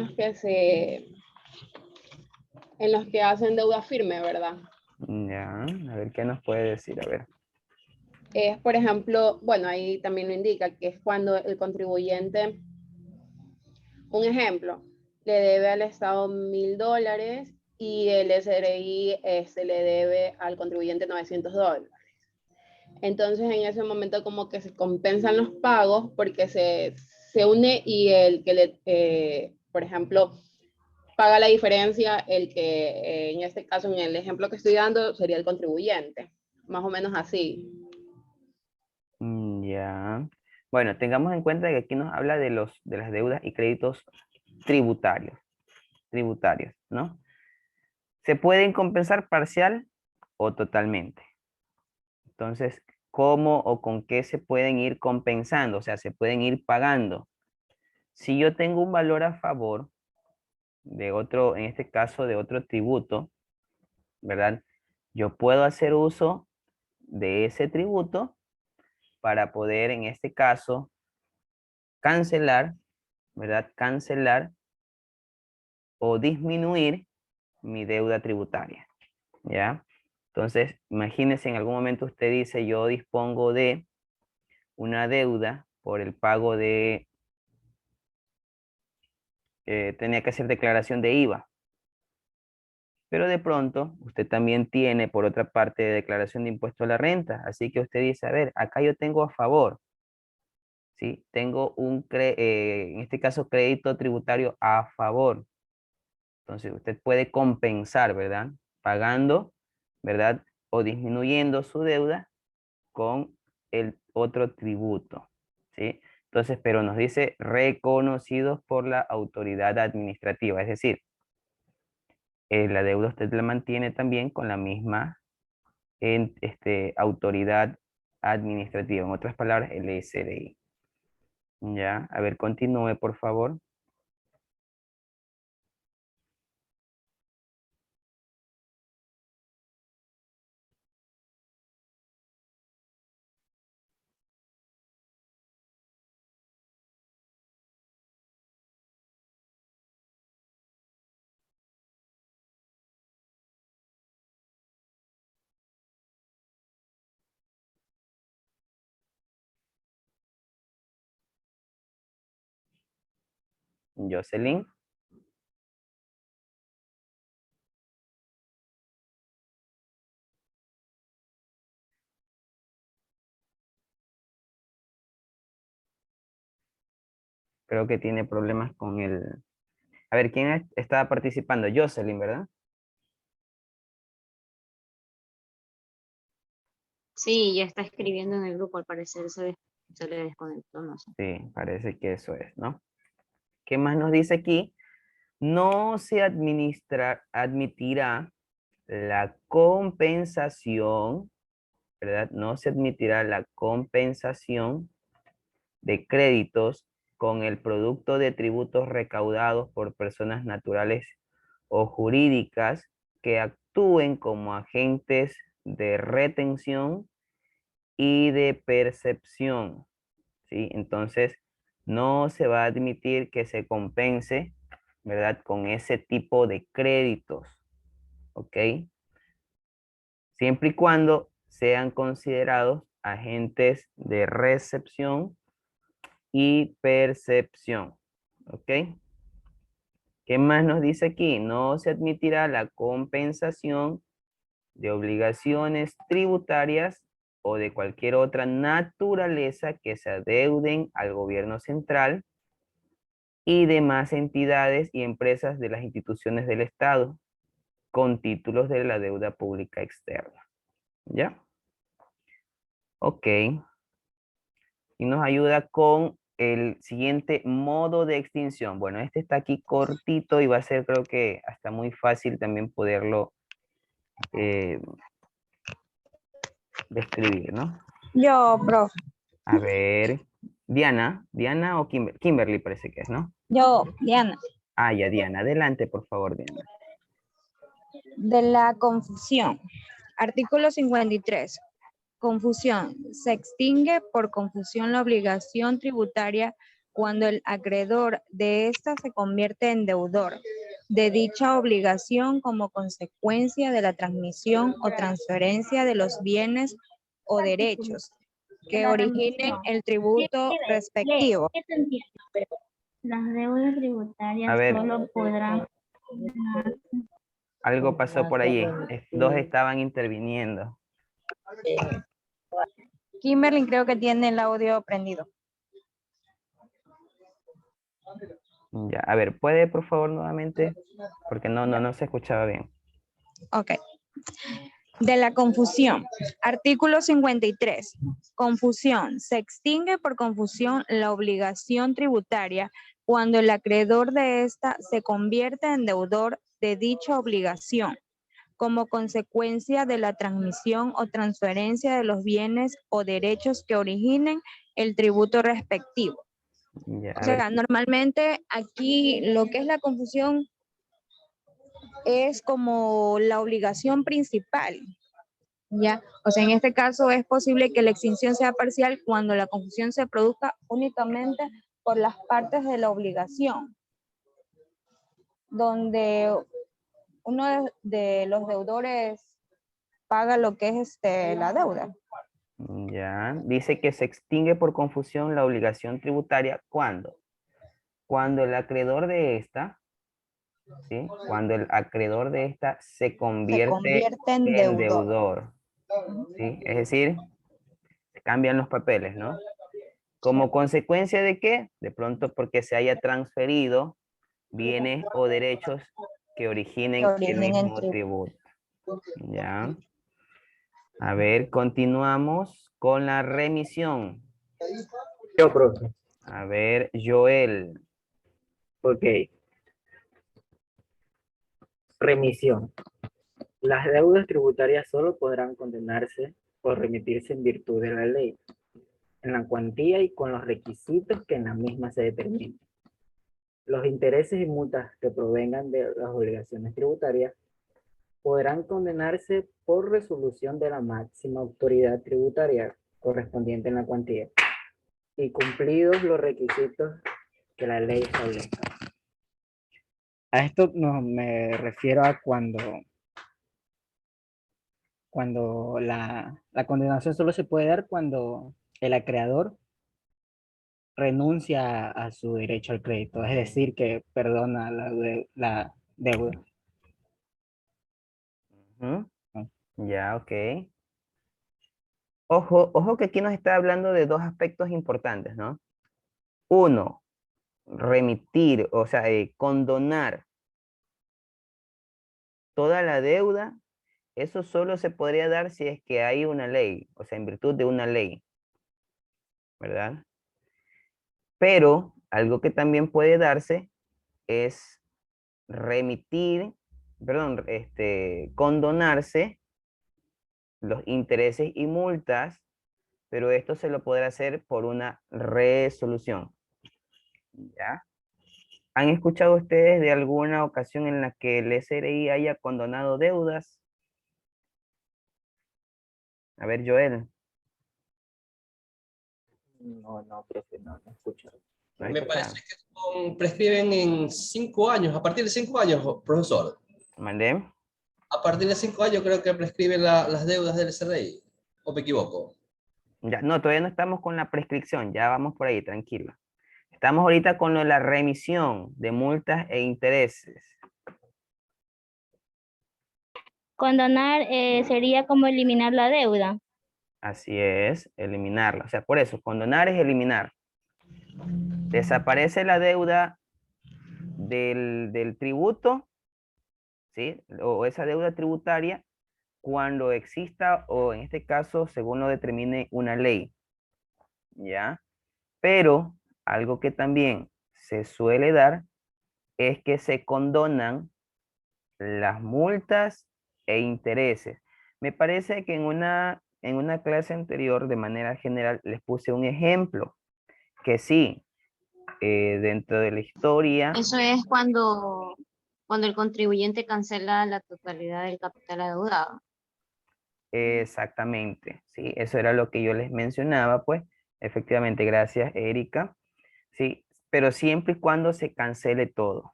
los que hacen deuda firme, ¿verdad? Ya, a ver qué nos puede decir, a ver. Es, por ejemplo, bueno, ahí también lo indica, que es cuando el contribuyente, un ejemplo, le debe al Estado $1.000 y el SRI le debe al contribuyente $900. Entonces, en ese momento como que se compensan los pagos porque se une y el que por ejemplo, paga la diferencia, el que en este caso, en el ejemplo que estoy dando, sería el contribuyente. Más o menos así. Ya. Bueno, tengamos en cuenta que aquí nos habla de las deudas y créditos tributarios, ¿no? Se pueden compensar parcial o totalmente. Entonces, ¿cómo o con qué se pueden ir compensando? O sea, se pueden ir pagando. Si yo tengo un valor a favor de otro, en este caso de otro tributo, ¿verdad? Yo puedo hacer uso de ese tributo para poder, en este caso, cancelar, ¿verdad? Cancelar o disminuir mi deuda tributaria, ¿ya? Entonces, imagínense, en algún momento usted dice, yo dispongo de una deuda por el pago de, tenía que hacer declaración de IVA, pero de pronto usted también tiene, por otra parte, declaración de impuesto a la renta, así que usted dice, a ver, acá yo tengo a favor, ¿sí? Tengo en este caso, crédito tributario a favor. Entonces, usted puede compensar, ¿verdad? Pagando, ¿verdad? O disminuyendo su deuda con el otro tributo, ¿sí? Entonces, pero nos dice reconocidos por la autoridad administrativa, es decir, la deuda usted la mantiene también con la misma autoridad administrativa, en otras palabras, el SRI. Ya, a ver, continúe, por favor. Jocelyn. Creo que tiene problemas con el... A ver, ¿quién estaba participando? Jocelyn, ¿verdad? Sí, ya está escribiendo en el grupo, al parecer se le desconectó, no sé. Sí, parece que eso es, ¿no? ¿Qué más nos dice aquí? No se admitirá la compensación, ¿verdad? No se admitirá la compensación de créditos con el producto de tributos recaudados por personas naturales o jurídicas que actúen como agentes de retención y de percepción, ¿sí? Entonces, no se va a admitir que se compense, ¿verdad? Con ese tipo de créditos, ¿ok? Siempre y cuando sean considerados agentes de recepción y percepción, ¿ok? ¿Qué más nos dice aquí? No se admitirá la compensación de obligaciones tributarias o de cualquier otra naturaleza que se adeuden al gobierno central y demás entidades y empresas de las instituciones del Estado con títulos de la deuda pública externa. ¿Ya? Ok. Y nos ayuda con el siguiente modo de extinción. Bueno, este está aquí cortito y va a ser, creo que hasta muy fácil también poderlo describir, ¿no? Yo, profe. A ver, Diana o Kimberly parece que es, ¿no? Yo, Diana. Ah, ya, Diana. Adelante, por favor, Diana. De la confusión. Artículo 53. Confusión. Se extingue por confusión la obligación tributaria cuando el acreedor de ésta se convierte en deudor de dicha obligación como consecuencia de la transmisión o transferencia de los bienes o derechos que originen el tributo respectivo. Las deudas tributarias A ver, solo podrán... algo pasó por allí. Dos estaban interviniendo. Kimberly creo que tiene el audio prendido. Ya, a ver, ¿puede por favor nuevamente? Porque no se escuchaba bien. Ok. De la confusión. Artículo 53. Confusión. Se extingue por confusión la obligación tributaria cuando el acreedor de ésta se convierte en deudor de dicha obligación como consecuencia de la transmisión o transferencia de los bienes o derechos que originen el tributo respectivo. Ya, O sea, normalmente aquí lo que es la confusión es como la obligación principal, ¿ya? O sea, en este caso es posible que la extinción sea parcial cuando la confusión se produzca únicamente por las partes de la obligación, donde uno de los deudores paga lo que es la deuda. ya. Dice que se extingue por confusión la obligación tributaria. ¿Cuándo? Cuando el acreedor de esta, ¿sí? Cuando el acreedor de esta se convierte en en deudor. deudor, ¿sí? Es decir, cambian los papeles, ¿no? ¿Como consecuencia de qué? De pronto porque se haya transferido bienes o derechos que originen el mismo tributo. ¿Ya? A ver, continuamos con la remisión. Yo, profe. A ver, Joel. Ok. Remisión. Las deudas tributarias solo podrán condenarse o remitirse en virtud de la ley, en la cuantía y con los requisitos que en la misma se determinen. Los intereses y multas que provengan de las obligaciones tributarias podrán condenarse por resolución de la máxima autoridad tributaria correspondiente en la cuantía y cumplidos los requisitos que la ley establezca. A esto no me refiero a cuando la condenación solo se puede dar cuando el acreedor renuncia a su derecho al crédito, es decir, que perdona la deuda. Ujú. Ya, ok. Ojo que aquí nos está hablando de dos aspectos importantes, ¿no? Uno, remitir, o sea, condonar toda la deuda. Eso solo se podría dar si es que hay una ley, o sea, en virtud de una ley, ¿verdad? Pero algo que también puede darse es condonarse los intereses y multas, pero esto se lo podrá hacer por una resolución, ¿ya? ¿Han escuchado ustedes de alguna ocasión en la que el SRI haya condonado deudas? A ver, Joel. No, profe, no he escuchado. ¿No has Me escuchado? parece que prescriben en 5 años, a partir de 5 años, profesor. ¿Mandé? A partir de 5 años creo que prescriben las deudas del SRI, ¿o me equivoco? Ya, no, todavía no estamos con la prescripción, ya vamos por ahí, tranquilo. Estamos ahorita con lo de la remisión de multas e intereses. Condonar sería como eliminar la deuda. Así es, eliminarla. O sea, por eso, condonar es eliminar. Desaparece la deuda del tributo, ¿sí? O esa deuda tributaria cuando exista, o en este caso, según lo determine una ley, ¿ya? Pero algo que también se suele dar es que se condonan las multas e intereses. Me parece que en una clase anterior, de manera general, les puse un ejemplo, que sí, dentro de la historia. Eso es cuando el contribuyente cancela la totalidad del capital adeudado. Exactamente, sí, eso era lo que yo les mencionaba, pues, efectivamente, gracias, Erika, sí, pero siempre y cuando se cancele todo,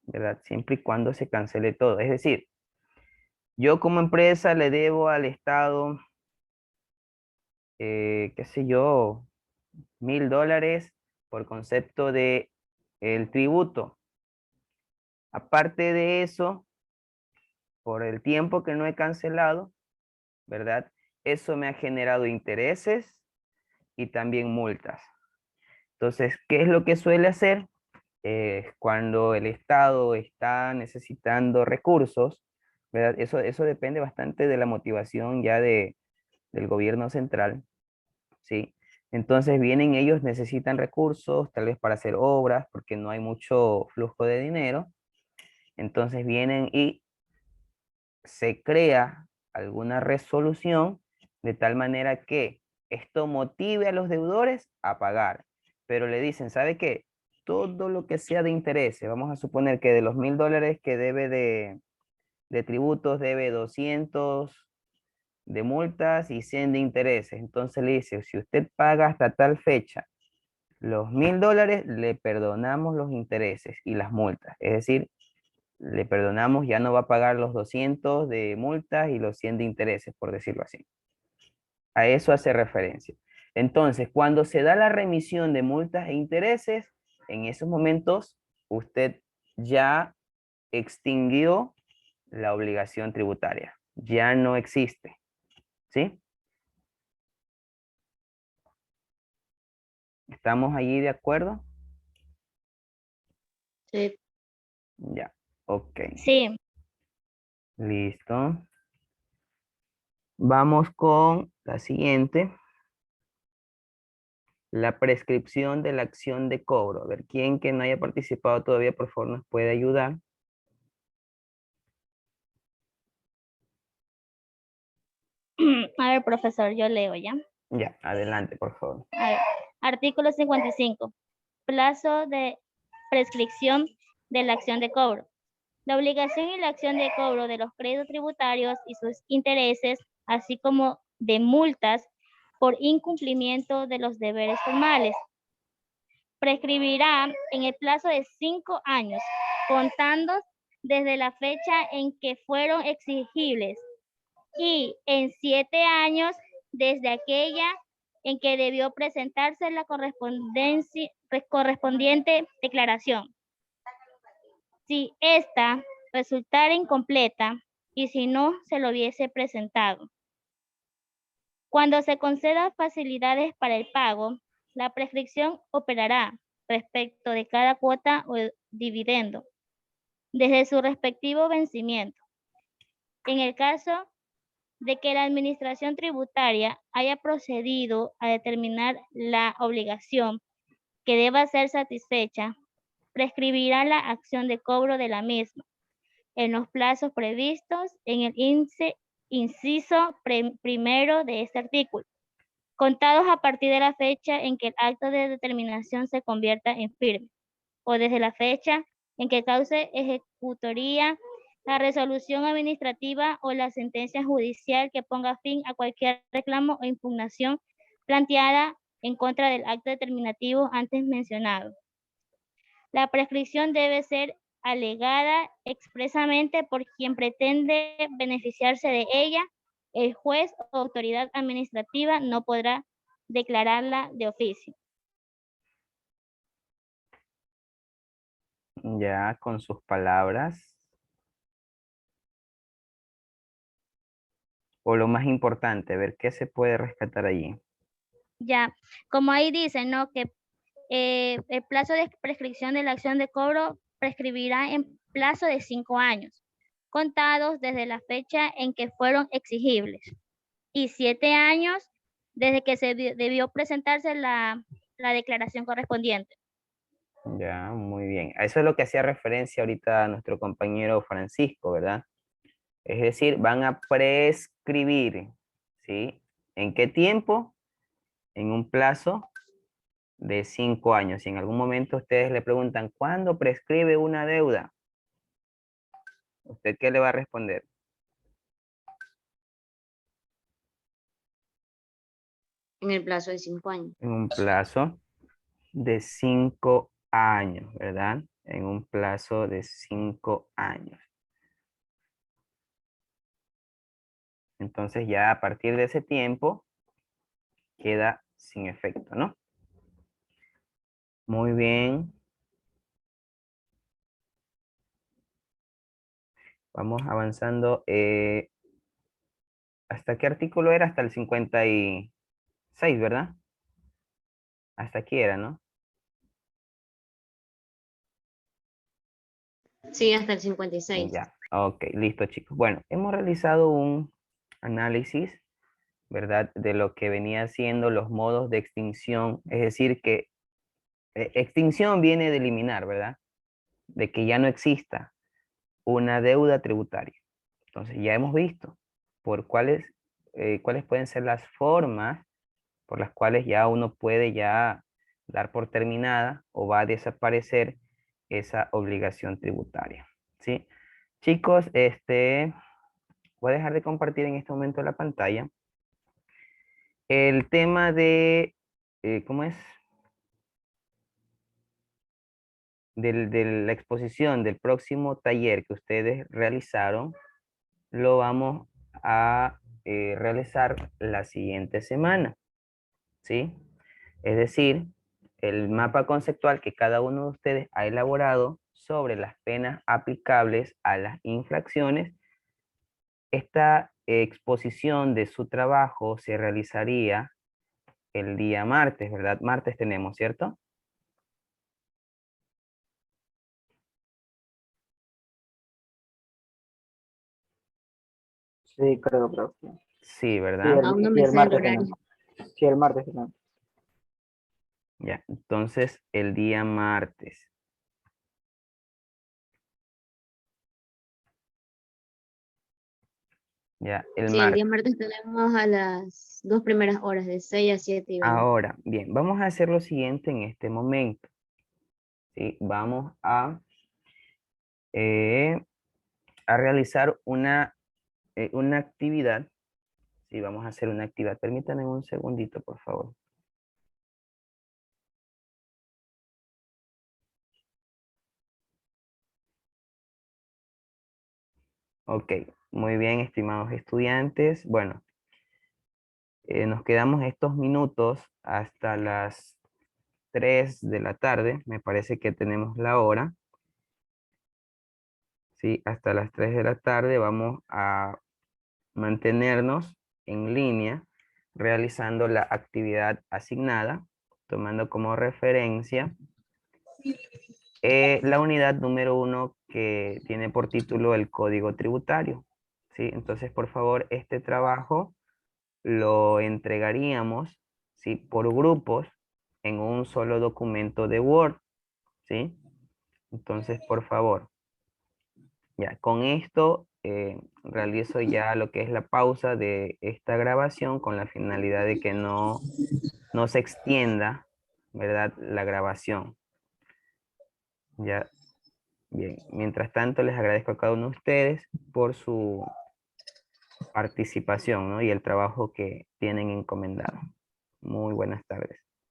¿verdad? Siempre y cuando se cancele todo, es decir, yo como empresa le debo al Estado, qué sé yo, $1000 por concepto de el tributo. Aparte de eso, por el tiempo que no he cancelado, ¿verdad? Eso me ha generado intereses y también multas. Entonces, ¿qué es lo que suele hacer? Cuando el Estado está necesitando recursos, ¿verdad? Eso depende bastante de la motivación ya del gobierno central, ¿sí? Entonces vienen ellos, necesitan recursos, tal vez para hacer obras, porque no hay mucho flujo de dinero. Entonces vienen y se crea alguna resolución de tal manera que esto motive a los deudores a pagar. Pero le dicen, ¿sabe qué? Todo lo que sea de intereses, vamos a suponer que de los $1000 que debe de tributos, debe 200 de multas y 100 de intereses. Entonces le dice, si usted paga hasta tal fecha los $1000, le perdonamos los intereses y las multas. Es decir, le perdonamos, ya no va a pagar los 200 de multas y los 100 de intereses, por decirlo así. A eso hace referencia. Entonces, cuando se da la remisión de multas e intereses, en esos momentos usted ya extinguió la obligación tributaria. Ya no existe. ¿Sí? ¿Estamos allí de acuerdo? Sí. Ya, ok. Sí. Listo. Vamos con la siguiente. La prescripción de la acción de cobro. A ver, ¿quién que no haya participado todavía, por favor, nos puede ayudar? A ver, profesor, yo leo ya. Ya, adelante, por favor. A ver, artículo 55. Plazo de prescripción de la acción de cobro. La obligación y la acción de cobro de los créditos tributarios y sus intereses, así como de multas por incumplimiento de los deberes formales, prescribirá en el plazo de 5 años, contando desde la fecha en que fueron exigibles y en 7 años desde aquella en que debió presentarse la correspondiente declaración. Si ésta resultara incompleta y si no se lo hubiese presentado. Cuando se concedan facilidades para el pago, la prescripción operará respecto de cada cuota o dividendo desde su respectivo vencimiento. En el caso de que la administración tributaria haya procedido a determinar la obligación que deba ser satisfecha, prescribirá la acción de cobro de la misma en los plazos previstos en el inciso primero de este artículo, contados a partir de la fecha en que el acto de determinación se convierta en firme, o desde la fecha en que cause ejecutoria la resolución administrativa o la sentencia judicial que ponga fin a cualquier reclamo o impugnación planteada en contra del acto determinativo antes mencionado. La prescripción debe ser alegada expresamente por quien pretende beneficiarse de ella. El juez o autoridad administrativa no podrá declararla de oficio. Ya con sus palabras. O lo más importante, a ver qué se puede rescatar allí. Ya, como ahí dice, ¿no? Que el plazo de prescripción de la acción de cobro prescribirá en plazo de 5 años, contados desde la fecha en que fueron exigibles, y 7 años desde que se debió presentarse la declaración correspondiente. Ya, muy bien. A eso es lo que hacía referencia ahorita nuestro compañero Francisco, ¿verdad? Es decir, van a prescribir, ¿sí? ¿En qué tiempo? En un plazo de 5 años. Si en algún momento ustedes le preguntan, ¿cuándo prescribe una deuda? ¿Usted qué le va a responder? En el plazo de 5 años. En un plazo de 5 años, ¿verdad? En un plazo de 5 años. Entonces ya a partir de ese tiempo queda sin efecto, ¿no? Muy bien. Vamos avanzando. ¿Hasta qué artículo era? Hasta el 56, ¿verdad? Hasta aquí era, ¿no? Sí, hasta el 56. Ya, ok, listo chicos. Bueno, hemos realizado un análisis, ¿verdad? De lo que venía siendo los modos de extinción. Es decir, que extinción viene de eliminar, ¿verdad? De que ya no exista una deuda tributaria. Entonces ya hemos visto por cuáles pueden ser las formas por las cuales ya uno puede ya dar por terminada o va a desaparecer esa obligación tributaria. ¿Sí? Chicos, voy a dejar de compartir en este momento la pantalla. El tema de, ¿cómo es? De la exposición del próximo taller que ustedes realizaron, lo vamos a realizar la siguiente semana, ¿sí? Es decir, el mapa conceptual que cada uno de ustedes ha elaborado sobre las penas aplicables a las infracciones, esta exposición de su trabajo se realizaría el día martes, ¿verdad? Martes tenemos, ¿cierto? Sí, creo, profe. Sí, Sí, ¿verdad? Aún no y me el sé el martes horario. tenemos. Sí, el martes tenemos. Ya, entonces el día martes. Ya, el Sí, el día martes. martes tenemos a las 2 primeras horas, de 6 a 7 y 20. Ahora, bien, vamos a hacer lo siguiente en este momento. ¿Sí? Vamos a realizar una actividad. Sí, vamos a hacer una actividad. Permítanme un segundito, por favor. Ok, muy bien, estimados estudiantes. Bueno, nos quedamos estos minutos hasta las 3 de la tarde. Me parece que tenemos la hora. Sí, hasta las 3 de la tarde vamos a mantenernos en línea realizando la actividad asignada, tomando como referencia la unidad número 1 que tiene por título el Código Tributario. ¿Sí? Entonces, por favor, este trabajo lo entregaríamos, ¿sí? Por grupos en un solo documento de Word. ¿Sí? Entonces, por favor, ya con esto realizo ya lo que es la pausa de esta grabación con la finalidad de que no se extienda, ¿verdad? La grabación. Ya, bien. Mientras tanto, les agradezco a cada uno de ustedes por su participación, ¿no? Y el trabajo que tienen encomendado. Muy buenas tardes.